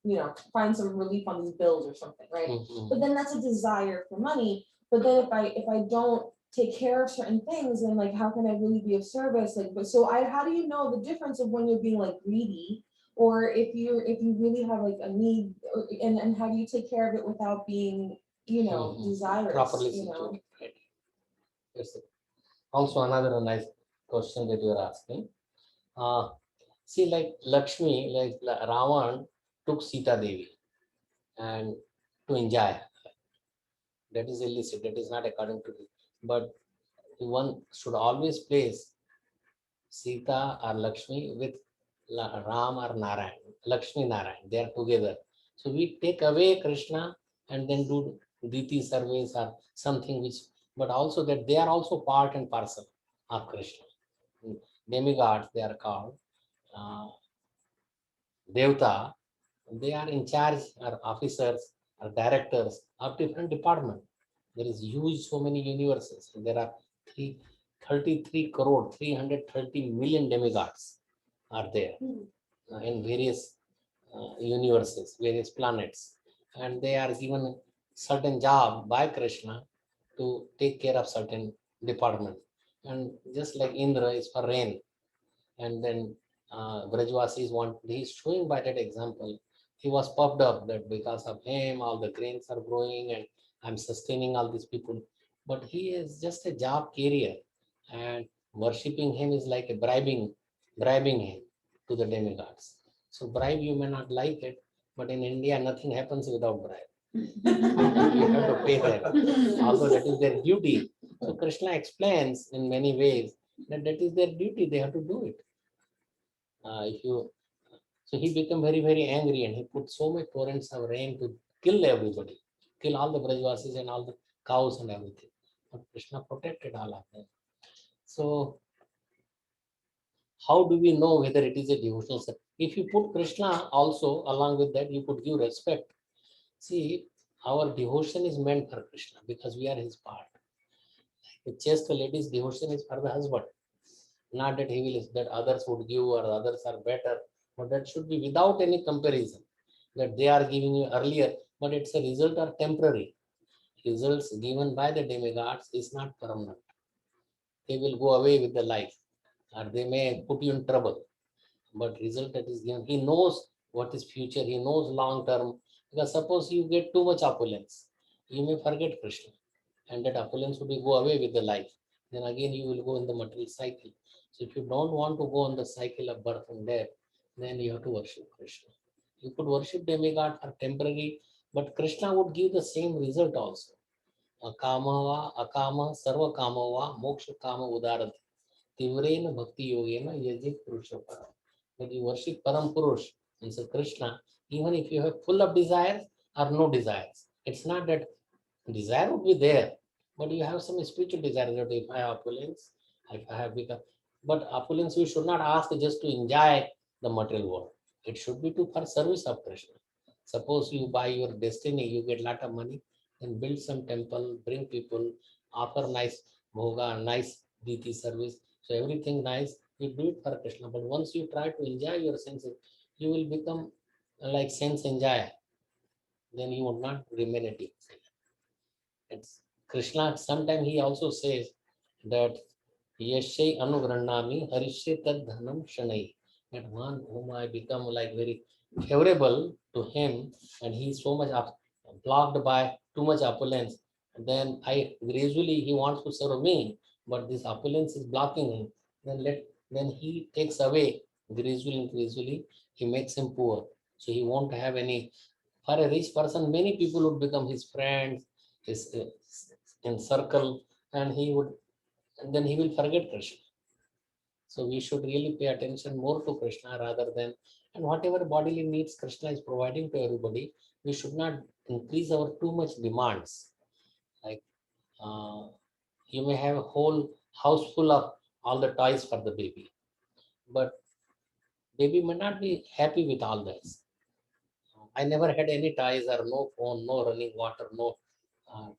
you know, find some relief on these bills or something, right? But then that's a desire for money. But then if I don't take care of certain things, then, like, how can I really be of service? Like, but so how do you know the difference of when you're being, like, greedy, or if you really have, like, a need, and how do you take care of it without being, you know, desirous, Properly you know? situated. Right. Yes. Also another nice question that you are asking. See, like Lakshmi, like Ravan took Sita Devi and to enjoy her. That is illicit. That is not according to the. But one should always place Sita or Lakshmi with Ram or Narayan, Lakshmi Narayan. They are together. So we take away Krishna and then do Diti service or something which, but also that they are also part and parcel of Krishna. Demigods, they are called. Devta, they are in charge, or officers or directors of different department. There is huge, so many universes. There are 33 crore, 330 million demigods are there in various universes, various planets. And they are given certain job by Krishna to take care of certain department. And just like Indra is for rain, and then Brajvasis want, he's showing by that example, he was puffed up that because of him, all the grains are growing and I'm sustaining all these people. But he is just a job carrier, and worshipping him is like a bribing him to the demigods. So bribe, you may not like it, but in India, nothing happens without bribe. You have to pay them, although that is their duty. So Krishna explains in many ways that that is their duty, they have to do it. If you So he became very angry, and he put so much torrents of rain to kill everybody, kill all the Brajvasis and all the cows and everything. But Krishna protected all of them. So how do we know whether it is a devotional service? If you put Krishna also along with that, you could give respect. See, our devotion is meant for Krishna because we are his part. The chaste lady's devotion is for the husband. Not that he will, that others would give or others are better, but that should be without any comparison. That they are giving you earlier, but it's a result are temporary. Results given by the demigods is not permanent. They will go away with the life, or they may put you in trouble. But result that is given, he knows what is future, he knows long term. Because suppose you get too much opulence, you may forget Krishna, and that opulence will go away with the life. Then again you will go in the material cycle. So if you don't want to go on the cycle of birth and death, then you have to worship Krishna. You could worship demigod for temporary, but Krishna would give the same result also. Akama, akama, sarva kamava, moksha kama udarati. Tivrena bhakti yogena yajit purusha param. When you worship Param Purush, means Krishna, even if you have full of desires or no desires, it's not that desire would be there, but you have some spiritual desire that if I have opulence, if I have become, but opulence we should not ask just to enjoy the material world. It should be to for service of Krishna. Suppose you buy your destiny, you get lot of money, then build some temple, bring people, offer nice bhoga, nice deity service. So everything nice, you do it for Krishna. But once you try to enjoy your senses, you will become like sense enjoyer. Then you will not remain a deep. It's Krishna. Sometimes he also says that Yashay Anugranami Harishe Tad Dhanam Shanai. That one whom I become like very favorable to him, and he is so much blocked by too much opulence. And then I gradually he wants to serve me, but this opulence is blocking him. Then he takes away gradually, he makes him poor. So he won't have any. For a rich person, many people would become his friends, his in circle, and then he will forget Krishna. So we should really pay attention more to Krishna rather than, and whatever bodily needs Krishna is providing to everybody, we should not increase our too much demands. Like uh, you may have a whole house full of all the toys for the baby, but baby may not be happy with all this. I never had any toys or no phone, no running water, no uh,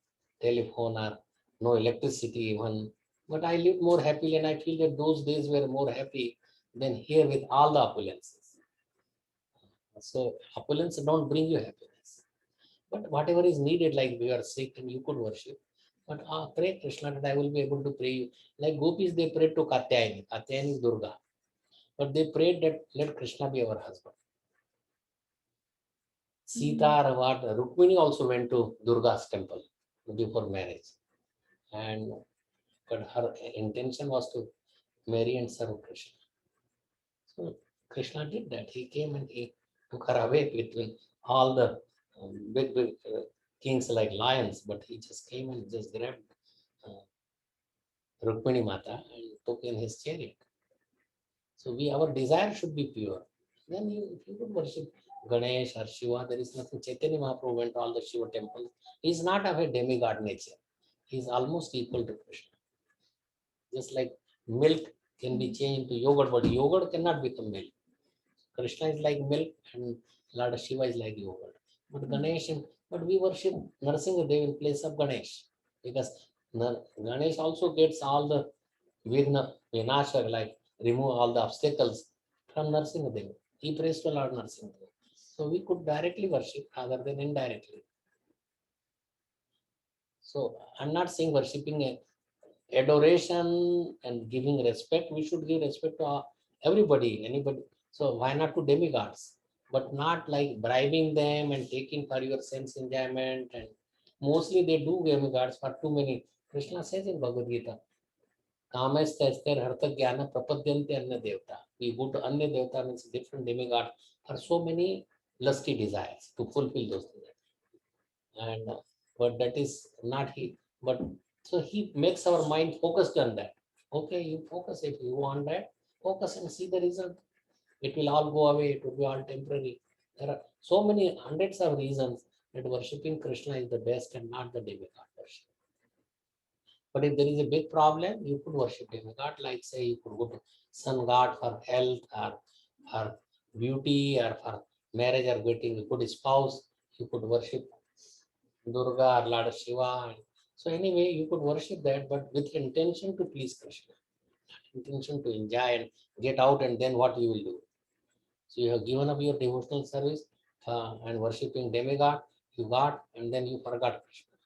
telephone or no electricity even. But I lived more happily and I feel that those days were more happy than here with all the opulences. So opulence don't bring you happiness. But whatever is needed, like we are sick and you could worship. But pray Krishna that I will be able to pray you. Like gopis, they prayed to Katyayani. Katyayani is Durga. But they prayed that let Krishna be our husband. Sita or what, Rukmini also went to Durga's temple before marriage. And but her intention was to marry and serve Krishna. So Krishna did that. He came and he took her away between all the big kings like lions, but he just came and just grabbed uh, Rukmini Mata and took in his chariot. So our desire should be pure. Then you could worship Ganesh or Shiva. There is nothing. Chaitanya Mahaprabhu went to all the Shiva temples. He is not of a demigod nature. He is almost equal to Krishna. Just like milk can be changed to yogurt, but yogurt cannot become milk. Krishna is like milk and Lord Shiva is like yogurt. But but we worship Narasimha Dev in place of Ganesh because Ganesh also gets all the Vinasha, like remove all the obstacles from Narasimha Dev. He prays to Lord Narasimha Dev. So we could directly worship rather than indirectly. So I'm not saying worshipping a adoration and giving respect. We should give respect to everybody, anybody. So why not to demigods? But not like bribing them and taking for your sense enjoyment. And mostly they do demigods for too many. Krishna says in Bhagavad Gita, Kamestasthir Hartha Jnana Prapadyante Anya Devta. We go to Anya Devta means different demigod for so many lusty desires to fulfill those desires. And but that is not he. But so he makes our mind focused on that. Okay, you focus if you want that, focus and see the result. It will all go away, it will be all temporary. There are so many hundreds of reasons that worshipping Krishna is the best and not the demigod worship. But if there is a big problem, you could worship demigod, like say you could go to sun god for health or for beauty or for marriage or getting a good spouse. You could worship Durga or Lord Shiva. So anyway, you could worship that, but with intention to please Krishna, intention to enjoy and get out, and then what you will do. So you have given up your devotional service and worshipping demigod, you got, and then you forgot Krishna.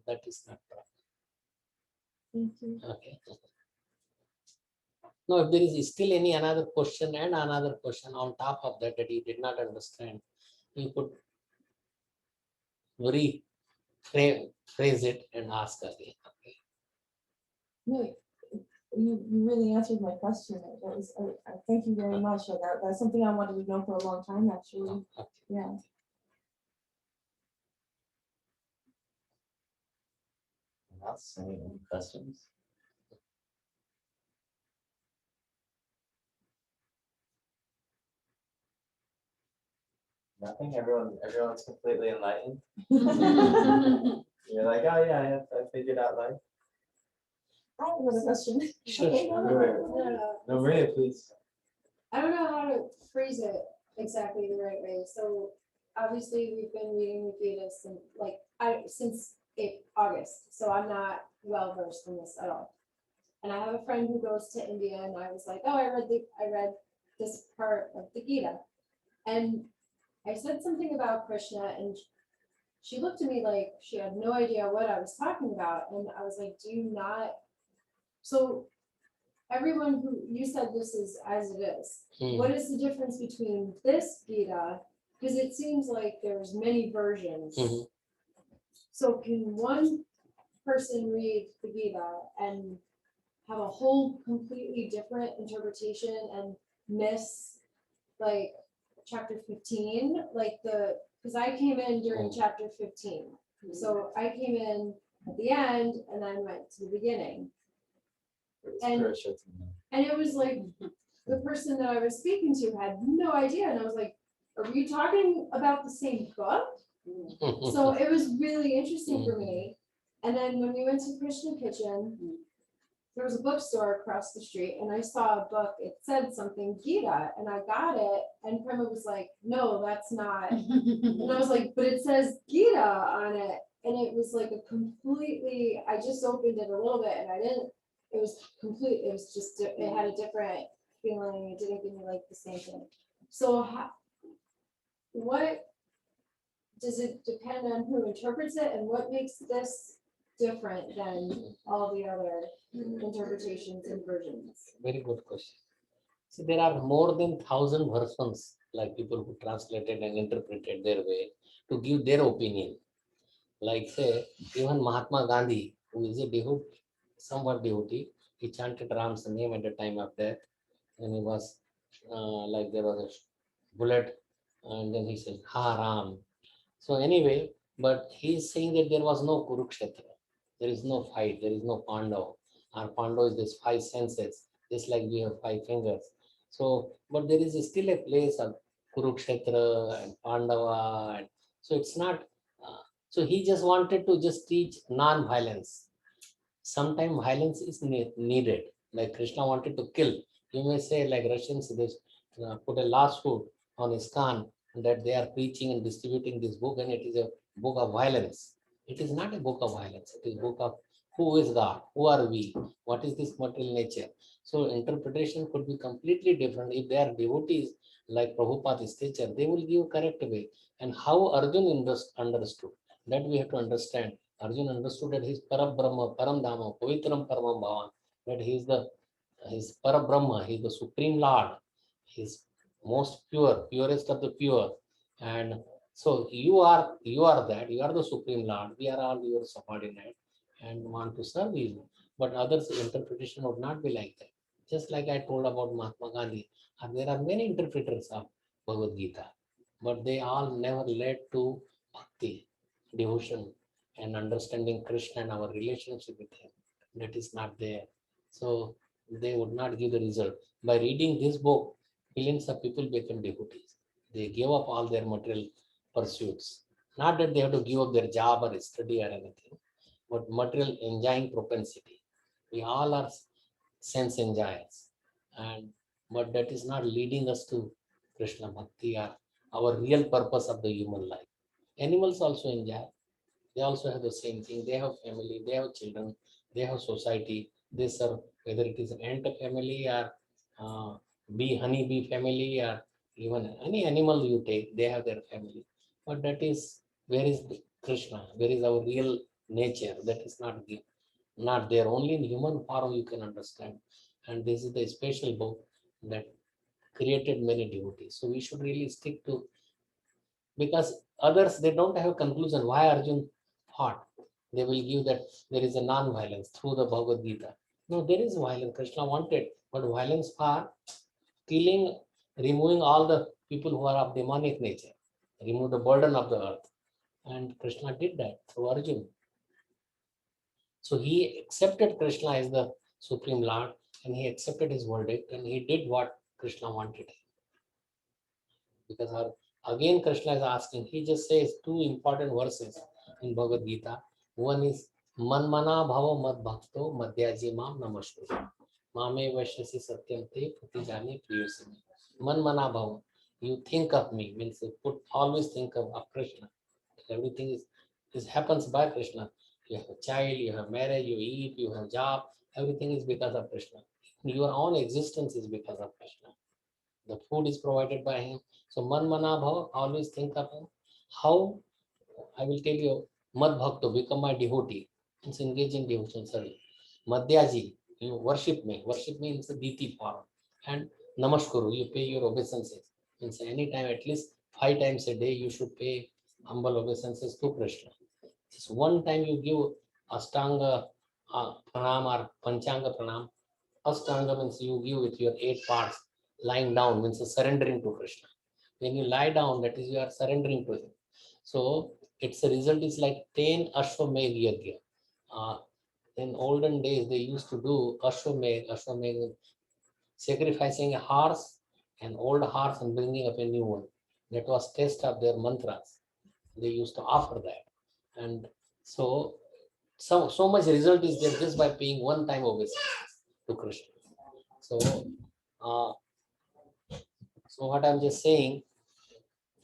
That is not proper. Thank you. Okay. Now, if there is still any another question and another question on top of that that you did not understand, you could rephrase it and ask again. Okay. No, you really answered my question. That was, I thank you very much. That's something I wanted to know for a long time, actually. Okay. Yeah. Not saying any questions. Nothing. Everyone's completely enlightened. You're like, oh yeah, I figured out life. I have another question. Sure, Okay, sure. no, no, Right. no, no. No, Maria, please. I don't know how to phrase it exactly the right way. So obviously we've been reading the Gita since August. So I'm not well versed in this at all. And I have a friend who goes to India, and I was like, oh, I read this part of the Gita, and I said something about Krishna, and she looked at me like she had no idea what I was talking about, and I was like, do you not So everyone who, you said this is as it is. What is the difference between this Gita? Because it seems like there's many versions. Mhm. So can one person read the Gita and have a whole completely different interpretation and miss like chapter 15, like because I came in during chapter 15. So I came in at the end and then went to the beginning. It's And- Purushottam. And it was like, the person that I was speaking to had no idea, and I was like, are we talking about the same book? So it was really interesting for me. And then when we went to Krishna Kitchen, there was a bookstore across the street, and I saw a book, it said something Gita, and I got it, and Prema was like, no, that's not. And I was like, but it says Gita on it, and it was like a completely, I just opened it a little bit, and I didn't, it was complete, it was just, it had a different feeling, it didn't give me like the same thing. So what, does it depend on who interprets it, and what makes this different than all the other interpretations and versions? Very good question. So there are more than 1,000 versions, like people who translated and interpreted their way to give their opinion. Like say, even Mahatma Gandhi, who is a devotee, somewhat devotee, he chanted Ram's name at the time of death, and he was like there was a bullet, and then he said, Ha Ram. So anyway, but he is saying that there was no Kurukshetra, there is no fight, there is no Pandav. Our Pandav is this 5 senses, just like we have 5 fingers. So, but there is still a place of Kurukshetra and Pandava, and so it's not. So he just wanted to just teach non-violence. Sometimes violence is needed. Like Krishna wanted to kill. You may say, like Russians, they put a lawsuit on ISKCON that they are preaching and distributing this book, and it is a book of violence. It is not a book of violence. It is a book of who is God, who are we, what is this material nature. So interpretation could be completely different. If they are devotees like Prabhupada's teacher, they will give correct way. And how Arjun understood, that we have to understand. Arjun understood that he is Parabrahma, Paramdhama, Pavitram Paramam Bhavan, that he is his Parabrahma, he is the Supreme Lord, he is most pure, purest of the pure. And so you are that, you are the Supreme Lord, we are all your subordinate and want to serve you. But others' interpretation would not be like that. Just like I told about Mahatma Gandhi, and there are many interpreters of Bhagavad Gita, but they all never led to bhakti, devotion, and understanding Krishna and our relationship with him. That is not there. So they would not give the result. By reading this book, millions of people become devotees. They give up all their material pursuits. Not that they have to give up their job or study or anything, but material enjoying propensity. We all are sense enjoyers. And but that is not leading us to Krishna Bhakti or our real purpose of the human life. Animals also enjoy. They also have the same thing. They have family, they have children, they have society. They serve, whether it is an ant family or honeybee family, or even any animal you take, they have their family. But that is, where is Krishna? Where is our real nature? That is not there. Only in human form you can understand. And this is the special book that created many devotees. So we should really stick to, because others they don't have a conclusion why Arjun fought. They will give that there is a non-violence through the Bhagavad Gita. No, there is violence. Krishna wanted, but violence for killing, removing all the people who are of demonic nature, remove the burden of the earth. And Krishna did that through Arjun. So he accepted Krishna as the Supreme Lord, and he accepted his verdict, and he did what Krishna wanted. Because again Krishna is asking, he just says 2 important verses in Bhagavad Gita. One is Manmana Bhava Mad Bhakto Madhyaji Mam Namastu. Mame Vashyasi Satyam Te Pratijani Priyosami. Manmana Bhava. You think of me, means you always think of Krishna. Everything is happens by Krishna. You have a child, you have marriage, you eat, you have job, everything is because of Krishna. Your own existence is because of Krishna. The food is provided by him. So man mana bhava, always think of him. How, I will tell you, mad bhakto, become my devotee. Means engage in devotion service. Madhyaji, you worship me. Worship me is a Diti form. And Namaskuru, you pay your obeisances. Means anytime, at least 5 times a day, you should pay humble obeisances to Krishna. Just one time you give Astanga pranam or Panchanga pranam. Astanga means you give with your 8 parts. Lying down means surrendering to Krishna. When you lie down, that is you are surrendering to him. So its result is like 10 Ashwamedh Yajna. In olden days, they used to do Ashwamedh, sacrificing a horse, an old horse, and bringing up a new one. That was test of their mantras. They used to offer that. And so much result is there just by paying one time obeisance to Krishna. So, uh, so what I'm just saying,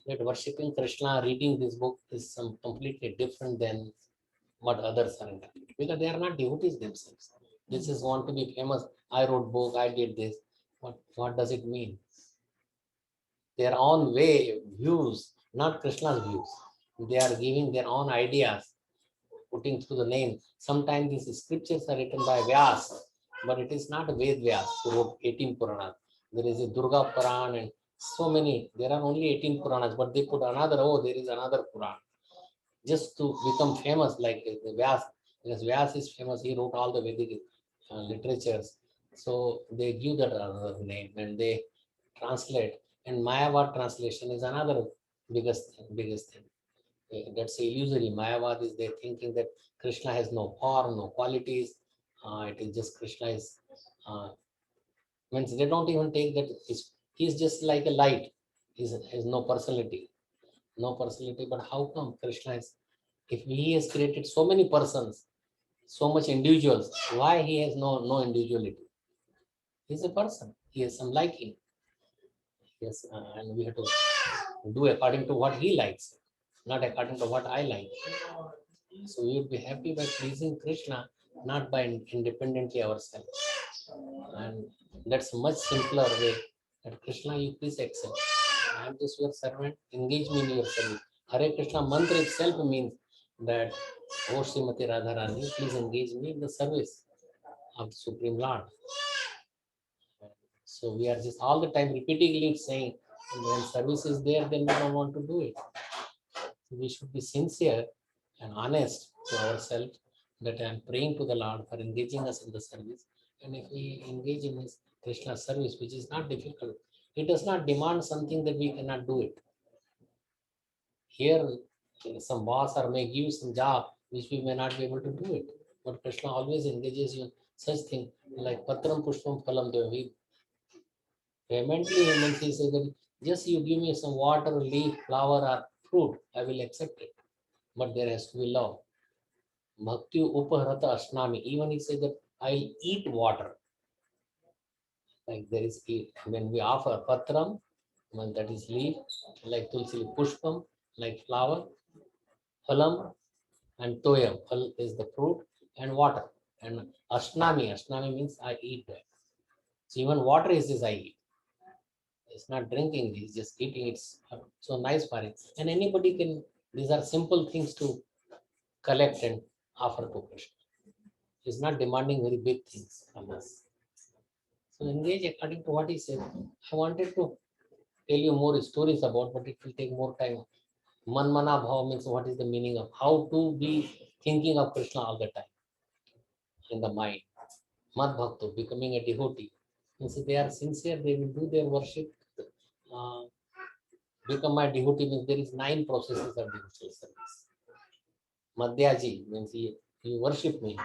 that worshipping Krishna, reading this book is some completely different than what others are interpreting, because they are not devotees themselves. This is want to be famous. I wrote book, I did this. What does it mean? Their own way, views, not Krishna's views. They are giving their own ideas, putting through the name. Sometimes these scriptures are written by Vyas, but it is not Ved Vyas who wrote 18 Puranas. There is a Durga Puran and so many. There are only 18 Puranas, but they put another, oh, there is another Puran. Just to become famous like the Vyas, because Vyas is famous, he wrote all the Vedic literatures. So they give that another name and they translate. And Mayavad translation is another biggest thing. That's illusory. Mayavad is they thinking that Krishna has no form, no qualities. It is just Krishna is means they don't even take that he's just like a light. He has no personality. No personality. But how come Krishna is, if he has created so many persons, so much individuals, why he has no individuality? He's a person. He has some liking. Yes, and we have to do according to what he likes, not according to what I like. So we will be happy by pleasing Krishna, not by independently ourselves. And that's a much simpler way that Krishna, you please accept. I am just your servant, engage me in your service. Hare Krishna mantra itself means that, oh Srimati Radharani, please engage me in the service of the Supreme Lord. So we are just all the time repeatedly saying, when service is there, then we don't want to do it. We should be sincere and honest to ourselves that I am praying to the Lord for engaging us in the service. And if we engage in his Krishna service, which is not difficult, it does not demand something that we cannot do it. Here, some boss or may give some job which we may not be able to do it. But Krishna always engages you in such thing like Patram Pushpam Phalam Devi. Vehemently, he says that just you give me some water, leaf, flower, or fruit, I will accept it. But there has to be love. Bhakti Upahrata Ashnami. Even he says that I'll eat water. Like there is, when we offer Patram, when that is leaf, like Tulsi Pushpam, like flower, Phalam, and Toyam. Phal is the fruit, and water. And Ashnami means I eat that. So even water is this I eat. It's not drinking, it's just eating. It's so nice for it. And anybody can, these are simple things to collect and offer to Krishna. He's not demanding very big things from us. So engage according to what he said. I wanted to tell you more stories about, but it will take more time. Manmana bhava means what is the meaning of how to be thinking of Krishna all the time in the mind. Mad bhakto, becoming a devotee. Means if they are sincere, they will do their worship. Become my devotee means there is 9 processes of devotional service. Madhyaji means you worship me.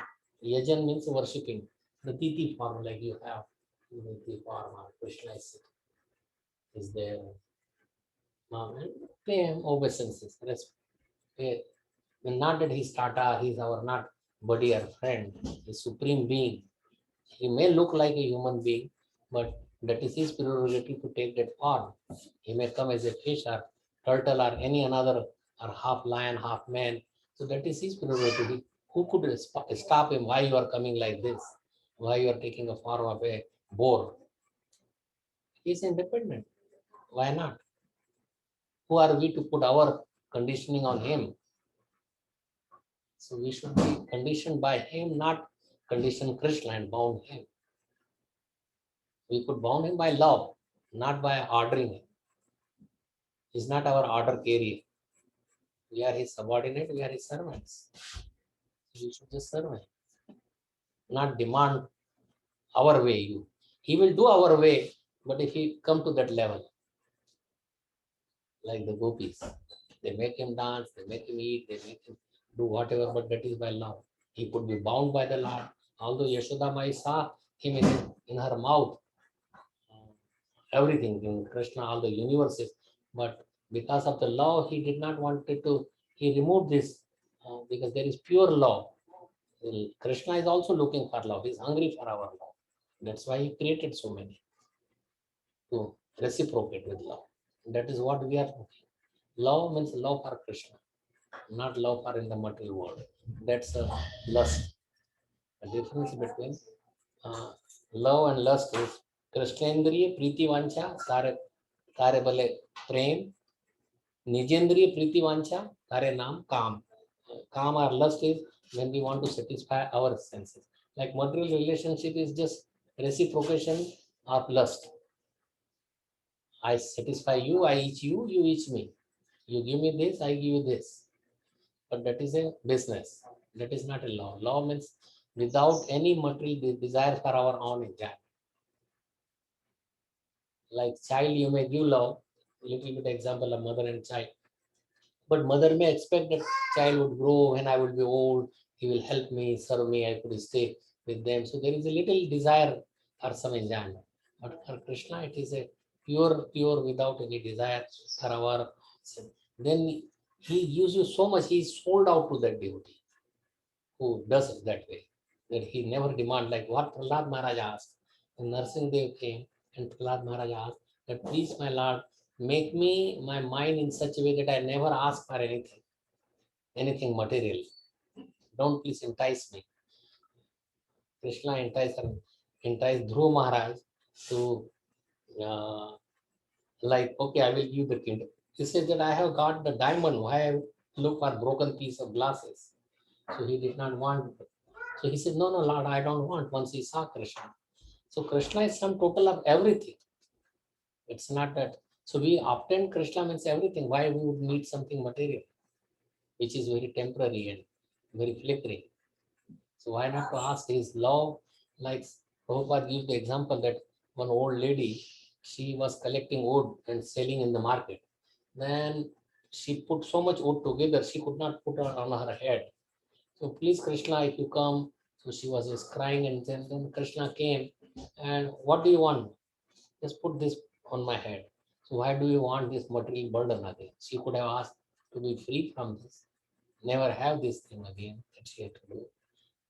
Yajan means worshipping. The Titi form like you have. The form of Krishna is there. Pay him obeisances. Not that he's Tata, he's our not buddy or friend, he's supreme being. He may look like a human being, but that is his prerogative to take that form. He may come as a fish or turtle or any another, or half lion, half man. So that is his prerogative. Who could stop him? Why you are coming like this? Why you are taking a form of a boar? He is independent. Why not? Who are we to put our conditioning on him? So we should be conditioned by him, not conditioned Krishna and bound him. We could bound him by love, not by ordering him. He's not our order carrier. We are his subordinate, we are his servants. We should just serve him, not demand our way. He will do our way, but if he come to that level, like the gopis, they make him dance, they make him eat, they make him do whatever, but that is by love. He could be bound by the Lord. Although Yashoda Mai saw him in her mouth, everything in Krishna, all the universes, but because of the love, he did not want it to, he removed this because there is pure love. Krishna is also looking for love, he's hungry for our love. That's why he created so many to reciprocate with love. That is what we are looking. Love means love for Krishna, not love for in the material world. That's a lust. The difference between love and lust is कृष्णेंद्रिय प्रीति वांछा तारे तारे बले प्रेम निजेंद्रिय प्रीति वांछा तारे नाम काम काम or lust is when we want to satisfy our senses. Like material relationship is just reciprocation of lust. I satisfy you, I eat you, you eat me. You give me this, I give you this. But that is a business. That is not a law. Law means without any material desire for our own enjoyment. Like child, you may give love, little bit example of mother and child. But mother may expect that child would grow when I would be old, he will help me, serve me, I could stay with them. So there is a little desire for some enjoyment. But for Krishna, it is a pure without any desire for our. Then he gives you so much, he is sold out to that devotee who does it that way. That he never demand like what Prahlad Maharaj asked. When Narsingh Dev came and Prahlad Maharaj asked that please my Lord, make me my mind in such a way that I never ask for anything material. Don't please entice me. Krishna enticed Dhruva Maharaj to like, okay, I will give the kingdom. He said that I have got the diamond. Why I look for broken piece of glasses? So he did not want. So he said, no, Lord, I don't want. Once he saw Krishna. So Krishna is some total of everything. It's not that. So we obtain Krishna means everything. Why we would need something material, which is very temporary and very flickering. So why not to ask his love? Like Prabhupada gives the example that one old lady, she was collecting wood and selling in the market. Then she put so much wood together, she could not put it on her head. So please Krishna, if you come. So she was just crying, and then Krishna came. And what do you want? Just put this on my head. So why do you want this material burden again? She could have asked to be free from this, never have this thing again that she had to do.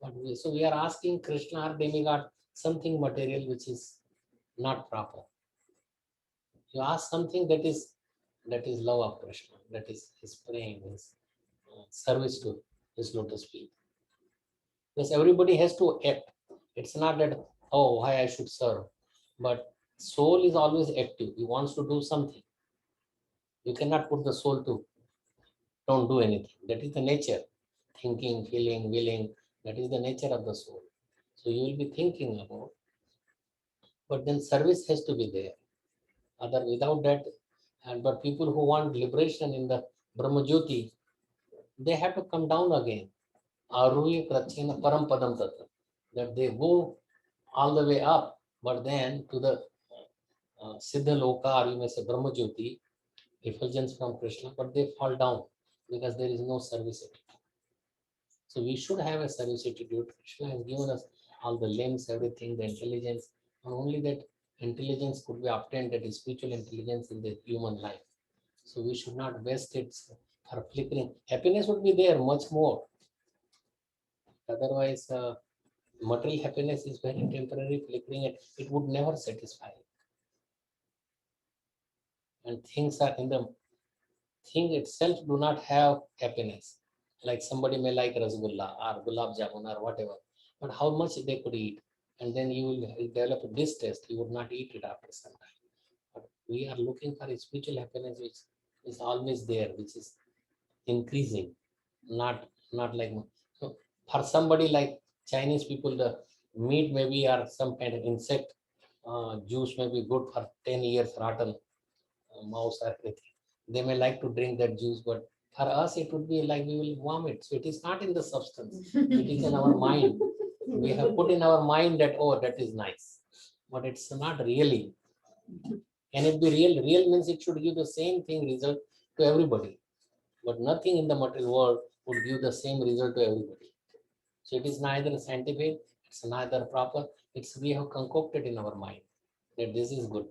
But so we are asking Krishna or demigod something material which is not proper. You ask something that is love of Krishna, that is his praying, his service to his lotus feet. Because everybody has to act. It's not that, oh, why I should serve. But soul is always active. He wants to do something. You cannot put the soul to don't do anything. That is the nature. Thinking, feeling, willing. That is the nature of the soul. So you will be thinking about. But then service has to be there. Without that, but people who want liberation in the Brahma Jyoti, they have to come down again. Aruhi Prachena Param Padam Tatra. That they go all the way up, but then to the Siddha Loka, or you may say Brahma Jyoti, effulgence from Krishna, but they fall down because there is no service attitude. So we should have a service attitude. Krishna has given us all the limbs, everything, the intelligence, and only that intelligence could be obtained, that is spiritual intelligence in the human life. So we should not waste it for flickering. Happiness would be there much more. Otherwise, material happiness is very temporary, flickering, it would never satisfy. And things are in the thing itself do not have happiness. Like somebody may like rasgulla or gulab jamun or whatever, but how much they could eat, and then you will develop a distaste. You would not eat it after some time. But we are looking for a spiritual happiness which is always there, which is increasing, not like so. For somebody like Chinese people, the meat maybe are some kind of insect. Juice may be good for 10 years rotten, mouse or anything. They may like to drink that juice, but for us it would be like we will vomit. So it is not in the substance, it is in our mind. We have put in our mind that, oh, that is nice, but it's not really. Can it be real? Real means it should give the same thing result to everybody, but nothing in the material world would give the same result to everybody. So it is neither scientific, it's neither proper, it's we have concocted in our mind that this is good.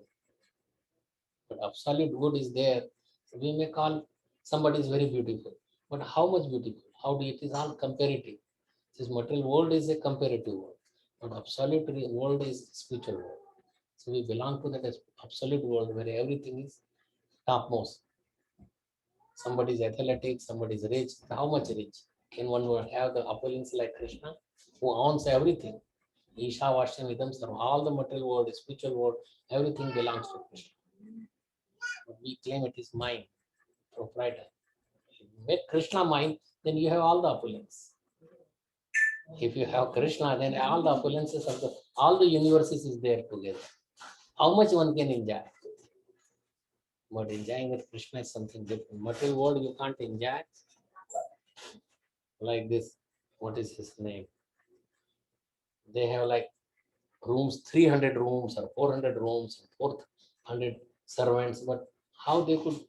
But absolute good is there. So we may call somebody is very beautiful, but how much beautiful? How do it is all comparative. This material world is a comparative world, but absolute world is spiritual world. So we belong to that absolute world where everything is topmost. Somebody is athletic, somebody is rich. How much rich? Can one have the opulence like Krishna, who owns everything? Isha Vashyam Idam Sarvam. All the material world, spiritual world, everything belongs to Krishna. But we claim it is mine, proprietor. If you make Krishna mine, then you have all the opulence. If you have Krishna, then all the opulences of all the universes is there together. How much one can enjoy? But enjoying with Krishna is something different. Material world you can't enjoy. Like this, what is his name? They have like rooms, 300 rooms or 400 rooms, 400 servants, but how they could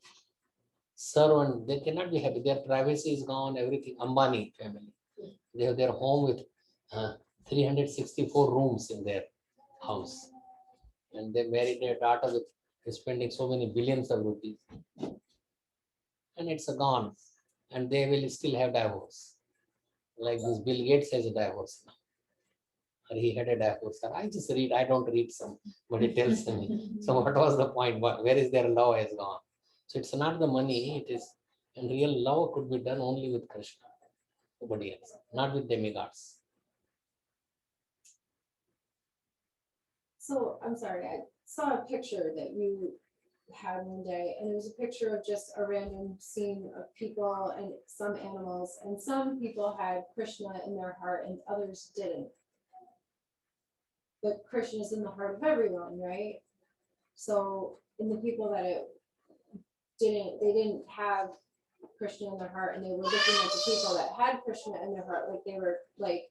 serve and they cannot be happy. Their privacy is gone, everything. Ambani family. They have their home with 364 rooms in their house. And they married their daughter with spending so many billions of rupees. And it's gone. And they will still have divorce. Like this Bill Gates has a divorce now. Or he had a divorce. I just read, I don't read somebody tells me. So what was the point? Where is their love has gone? So it's not the money, it is, and real love could be done only with Krishna. Nobody else, not with demigods. So I'm sorry, I saw a picture that you had one day, and it was a picture of just a random scene of people and some animals, and some people had Krishna in their heart and others didn't. But Krishna is in the heart of everyone, right? So in the people that it didn't, they didn't have Krishna in their heart, and they were looking at the people that had Krishna in their heart, like they were like,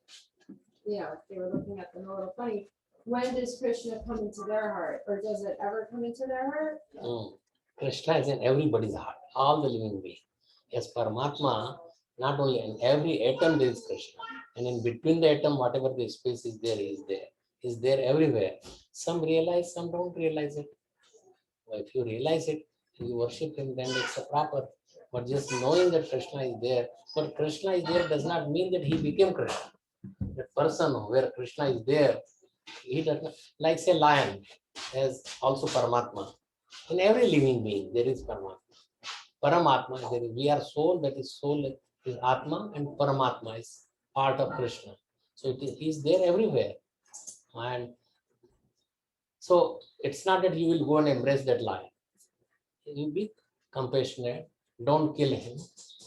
you know, they were looking at them a little funny. When does Krishna come into their heart, or does it ever come into their heart? Krishna is in everybody's heart, all the living beings. Yes, Paramatma, not only in every atom there is Krishna, and in between the atom, whatever the space is there, is there everywhere. Some realize, some don't realize it. If you realize it, and you worship him, then it's a proper. But just knowing that Krishna is there, but Krishna is there does not mean that he became Krishna. The person where Krishna is there, he does not, like say lion, has also Paramatma. In every living being, there is Paramatma. Paramatma, there is, we are soul, that is soul is Atma, and Paramatma is part of Krishna. So he is there everywhere. And so it's not that you will go and embrace that lion. You be compassionate, don't kill him,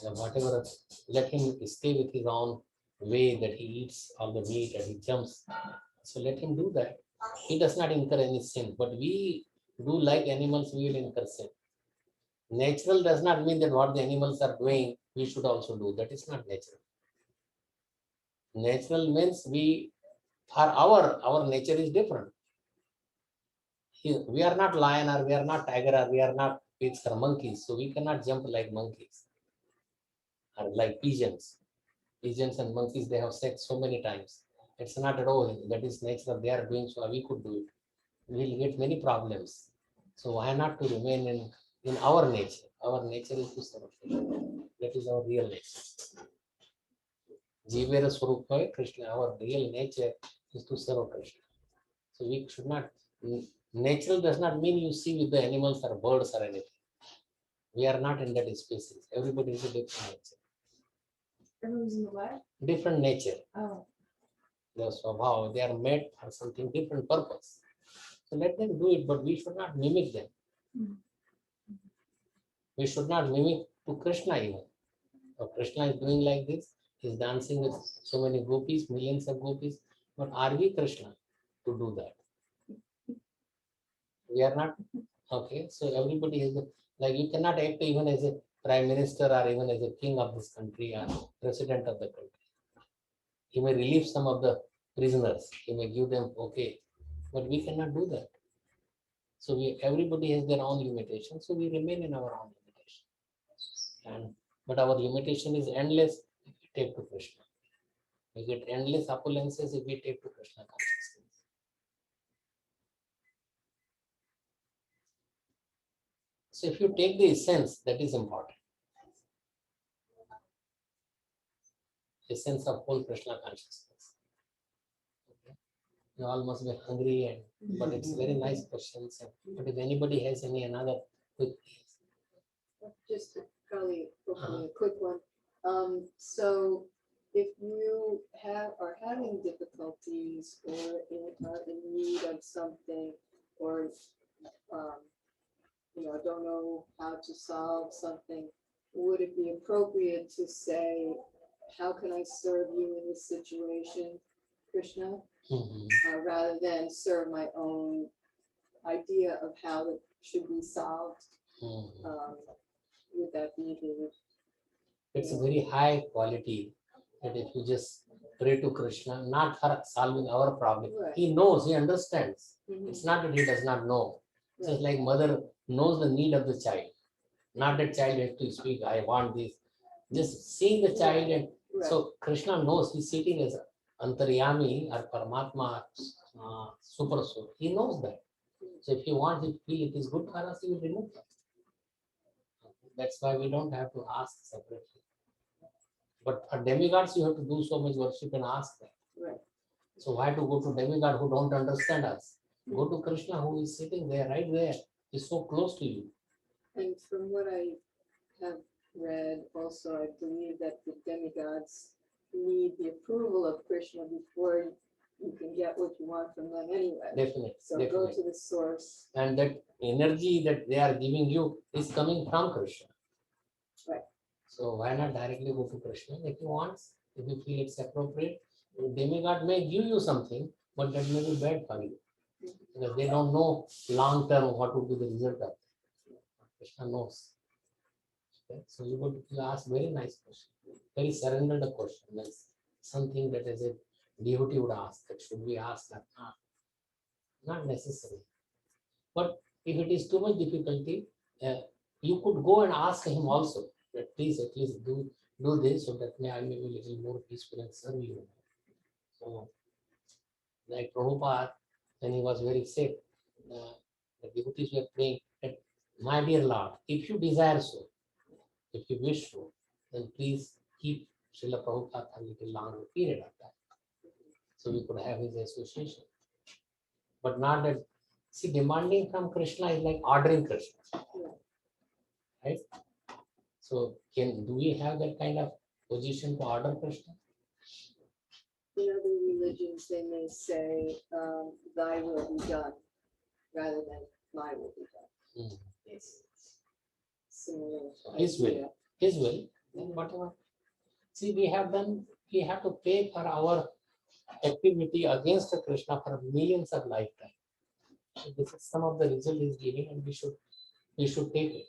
whatever, let him stay with his own way that he eats all the meat and he jumps. So let him do that. He does not incur any sin, but we do like animals, we will incur sin. Natural does not mean that what the animals are doing, we should also do. That is not natural. Natural means for our nature is different. We are not lion or we are not tiger or we are not pigs or monkeys, so we cannot jump like monkeys or like pigeons. Pigeons and monkeys, they have sex so many times. It's not at all, that is nature, they are doing, so we could do it. We will get many problems. So why not to remain in our nature? Our nature is to serve Krishna. That is our real nature. Jivera Swarupa Krishna, our real nature is to serve Krishna. So we should not, natural does not mean you see with the animals or birds or anything. We are not in that species. Everybody is a different nature. Everyone's in the what? Different nature. Oh, Their swabhav, they are made for something different purpose. So let them do it, but we should not mimic them. We should not mimic to Krishna even. So Krishna is doing like this, He's dancing with so many gopis, millions of gopis. But are we Krishna to do that? We are not. Okay, so everybody is like you cannot act even as a prime minister or even as a king of this country or president of the country. He may relieve some of the prisoners. He may give them okay, but we cannot do that. So everybody has their own limitation. So we remain in our own limitation. And but our limitation is endless if we take to Krishna. We get endless opulences if we take to Krishna consciousness. So if you take the essence, that is important. Essence of whole Krishna consciousness. Okay. You all must be hungry, and but it's very nice questions. But if anybody has any another quick, Just probably hopefully a quick one. So if you are having difficulties or are in need of something or, don't know how to solve something, would it be appropriate to say, how can I serve you in this situation, Krishna? Mhm. Rather than serve my own idea of how it should be solved? Mhm. Would that be the It's a very high quality that if you just pray to Krishna, not for solving our problem, Right. he knows, he understands. Mhm. It's not that he does not know. It's just like mother knows the need of the child. Not that child has to speak, I want this. Just seeing the child, and Right. so Krishna knows he's sitting as Antaryami or Paramatma, Super Soul. He knows that. So if he wants, if feel it is good for us, he will remove that. That's why we don't have to ask separately. But for demigods, you have to do so much worship and ask them. Right. So why to go to demigod who don't understand us? Go to Krishna who is sitting there, right there. He's so close to you. And from what I have read, also, I believe that the demigods need the approval of Krishna before you can get what you want from them anyway. Definitely, So go definitely. to the source. And that energy that they are giving you is coming from Krishna. Right. So why not directly go to Krishna if you want, if you feel it's appropriate? Demigod may give you something, but that may be bad for you. Because they don't know long term what would be the result of it. Krishna knows. Okay, so you ask very nice question, very surrendered question. That's something that as a devotee would ask. That should we ask or not? Not necessary. But if it is too much difficulty, you could go and ask him also that please at least do this so that I may be a little more peaceful and serve you. So, like Prabhupada, when he was very sick, the devotees were praying that, my dear Lord, if you desire so, if you wish so, then please keep Srila Prabhupada a little longer period of time. So we could have his association. But not that, see, demanding from Krishna is like ordering Krishna. Right? So do we have that kind of position to order Krishna? In other religions, they may say, thy will be done, rather than my will be done. Mm. It's similar. His will. idea. His will, then whatever. See, we have to pay for our activity against Krishna for millions of lifetimes. So this is some of the result he is giving, and we should take it.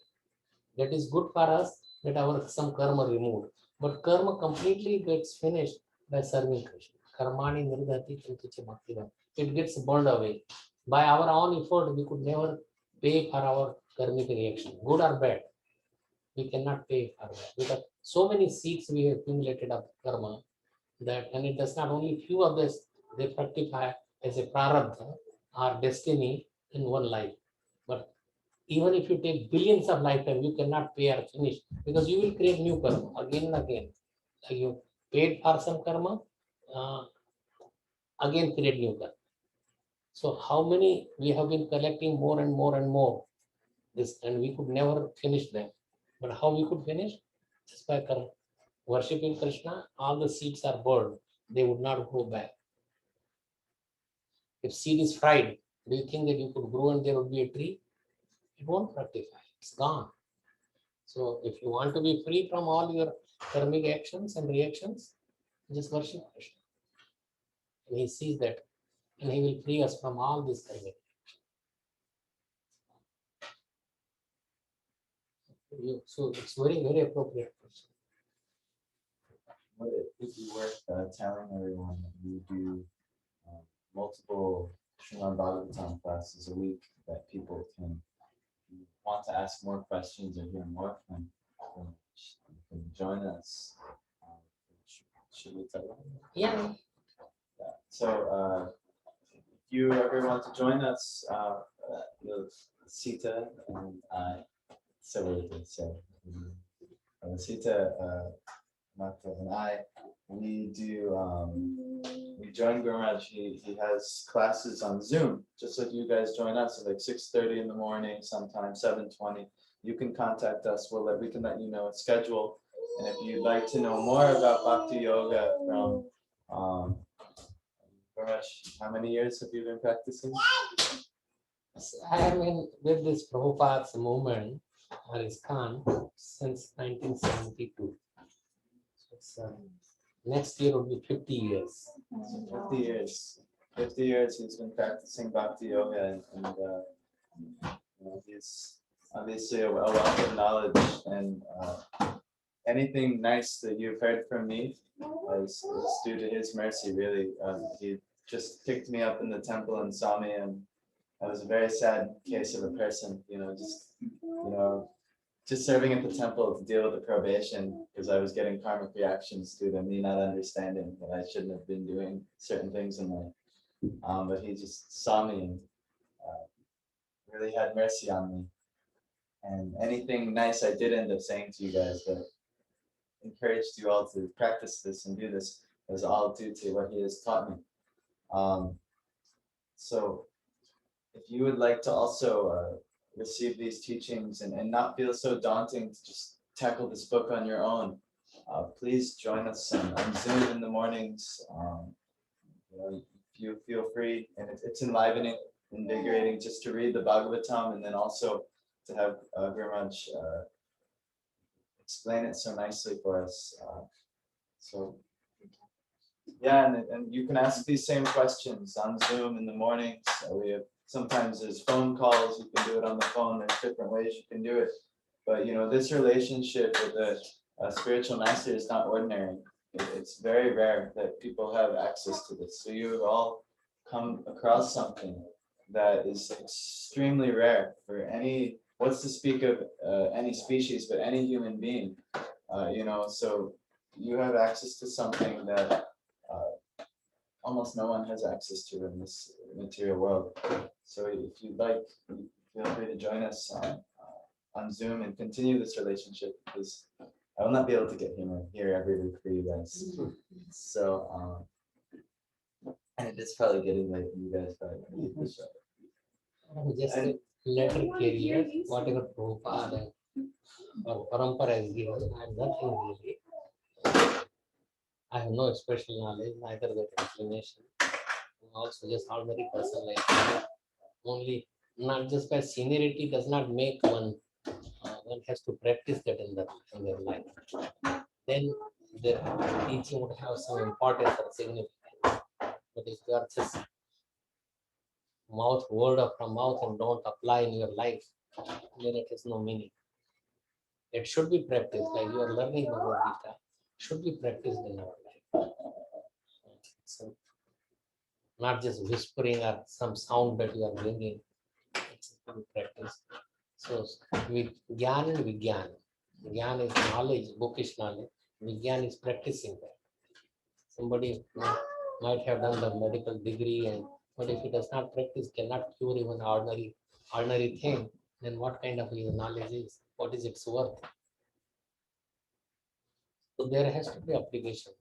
That is good for us, that our some karma removed. But karma completely gets finished by serving Krishna. Karmani nirdhati chantuche bhaktivam. It gets burned away. By our own effort, we could never pay for our karmic reaction, good or bad. We cannot pay for that because so many seeds we have accumulated of karma that, and it does not only few of this, they fructify as a prarabdha or destiny in one life. But even if you take billions of lifetime, you cannot pay or finish because you will create new karma again and again. Like you paid for some karma, again create new karma. So how many we have been collecting more and more and more this, and we could never finish them. But how we could finish? Just by worshipping Krishna, all the seeds are burned. They would not grow back. If seed is fried, do you think that you could grow and there would be a tree? It won't fructify. It's gone. So if you want to be free from all your karmic actions and reactions, Just worship Krishna. And he sees that, and he will free us from all this kind of. So it's very, very appropriate question. Would it be worth telling everyone that we do multiple Srimad Bhagavatam classes a week that people can want to ask more questions or hear more from, can join us. Should we tell them? Yeah. Yeah. So if you ever want to join us, Sita and I, so we did say, Sita, Martha and I, we do, we join Guru Maharaj. He has classes on Zoom, just like you guys join us at like 6:30 in the morning, sometimes 7:20. You can contact us. We can let you know a schedule. And if you'd like to know more about Bhakti Yoga from Guru Maharaj, how many years have you been practicing? I mean, with this Prabhupada's movement, or ISKCON, since 1972. So it's, next year will be 50 years. So 50 years. 50 years he's been practicing Bhakti Yoga, and he's obviously a wealth of knowledge, and anything nice that you've heard from me is due to his mercy, really. He just picked me up in the temple and saw me, and I was a very sad case of a person, just serving at the temple to deal with the probation because I was getting karmic reactions due to me not understanding that I shouldn't have been doing certain things in life. But he just saw me and really had mercy on me. And anything nice I did end up saying to you guys that encouraged you all to practice this and do this is all due to what he has taught me. So if you would like to also receive these teachings and not feel so daunting to just tackle this book on your own, please join us on Zoom in the mornings. You feel free, and it's enlivening, invigorating just to read the Bhagavatam, and then also to have Guru Maharaj explain it so nicely for us. So yeah, and you can ask these same questions on Zoom in the mornings. We have sometimes there's phone calls. You can do it on the phone. There's different ways you can do it. But this relationship with a spiritual master is not ordinary. It's very rare that people have access to this. So you've all come across something that is extremely rare for any. What's to speak of any species, but any human being. So you have access to something that almost no one has access to in this material world. So if you'd like, feel free to join us on Zoom and continue this relationship, because I will not be able to get here every week for you guys. So, and it is probably getting late for you guys, but Just a letter carrier, whatever Prabhupada or Parampara has given, I have nothing really. I have no special knowledge, neither that explanation. I'm also just ordinary person like me. Only not just by seniority does not make one. One has to practice that in their life. Then their teaching would have some importance or significance. But if you are just word from mouth and don't apply in your life, then it has no meaning. It should be practiced, like you are learning Bhagavad Gita, should be practiced in our life. So not just whispering or some sound that you are bringing, it's a good practice. So with Gyan and Vigyan, Gyan is knowledge, bookish knowledge, Vigyan is practicing that. Somebody might have done the medical degree, but if he does not practice, cannot cure even ordinary thing, then what kind of his knowledge is? What is its worth? So there has to be application.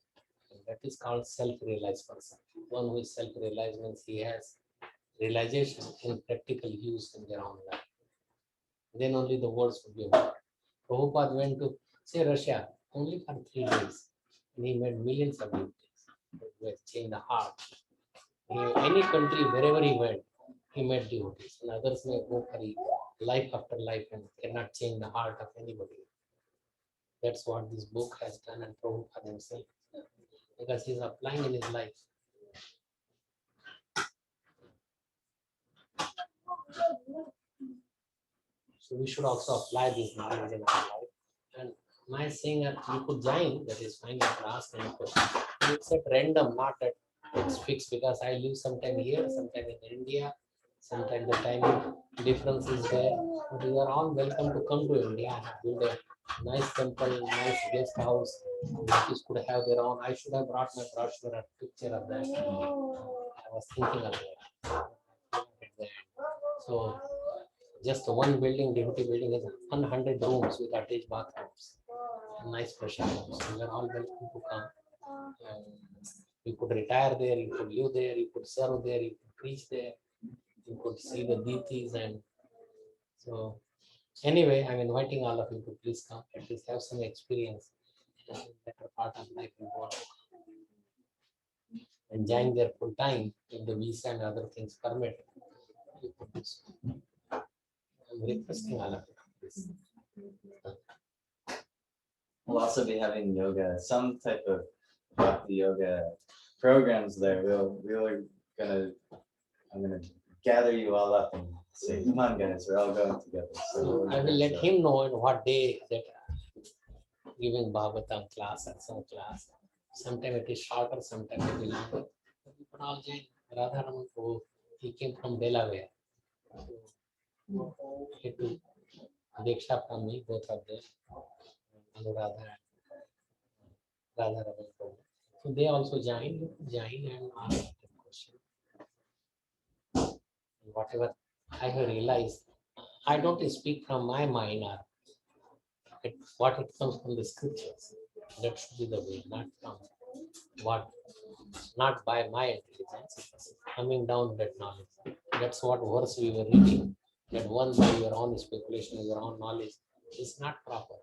And that is called self-realized person. One who is self-realized means he has realization in practical use in their own life. Then only the words would be worked. Prabhupada went to, say, Russia only for 3 days. And he made millions of devotees. He has changed the heart. Any country, wherever he went, he made devotees. And others may go for life after life and cannot change the heart of anybody. That's what this book has done, and Prabhupada himself. because he's applying in his life. So we should also apply these knowledge in our life. And my saying that you could join, that is fine, you can ask any question. It's at random, not that it's fixed, because I live sometime here, sometime in India, sometimes the timing difference is there. But you are all welcome to come to India and build a nice temple, nice guest house. British could have their own. I should have brought my brochure and picture of that. I was thinking of that. So just one building, deputy building has 100 rooms with attached bathrooms. Nice pressure rooms. So you are all welcome to come. You could retire there, you could live there, you could serve there, you could preach there, you could see the deities. And so anyway, I'm inviting all of you to please come, at least have some experience. Better part of life you want. And join there full time if the visa and other things permit. You could do so. I'm requesting all of you. Please. We'll also be having yoga, some type of bhakti yoga programs there. I'm gonna gather you all up and say, come on guys, we're all going together. So I will let him know on what day that giving Bhagavatam class or some class. Sometimes it is shorter, sometimes it is longer. You can all join. Radharaman, he came from Delaware. He took Diksha from me, both of them. Anuradha and Radharaman. So they also join and ask the question. Whatever I have realized, I don't speak from my mind or what it comes from the scriptures. That should be the way, not from not by my intelligence, it's coming down that knowledge. That's what verse we were reading. That one by your own speculation, your own knowledge is not proper.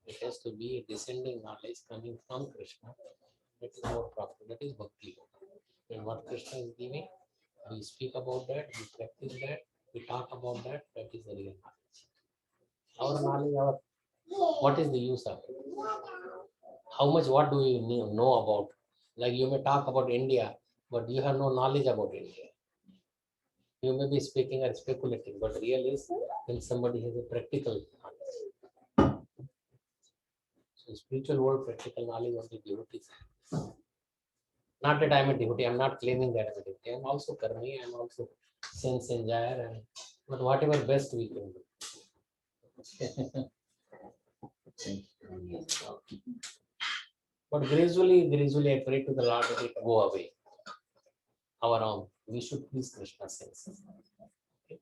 It has to be a descending knowledge coming from Krishna. That is more proper. That is bhakti. And what Krishna is giving, we speak about that, we practice that, we talk about that. That is the real knowledge. Our knowledge, what is the use of it? How much, what do you know about? Like you may talk about India, but you have no knowledge about India. You may be speaking or speculating, but real is when somebody has a practical knowledge. So spiritual world, practical knowledge of the devotees. Not that I'm a devotee, I'm not claiming that I'm a devotee. I'm also karmi, I'm also sense enjoyer, but whatever best we can do. But gradually, I pray to the Lord that it go away. Our own. We should please Krishna sense. Okay.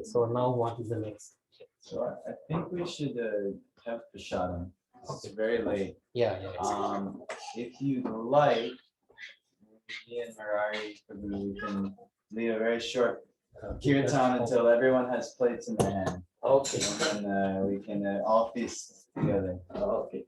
So now what is the next? So I think we should have prasadam. It's very late. Yeah. If you like, me and Harari, we can lead a very short kirtan until everyone has plates in their hand. Okay. And then we can all feast together. Okay.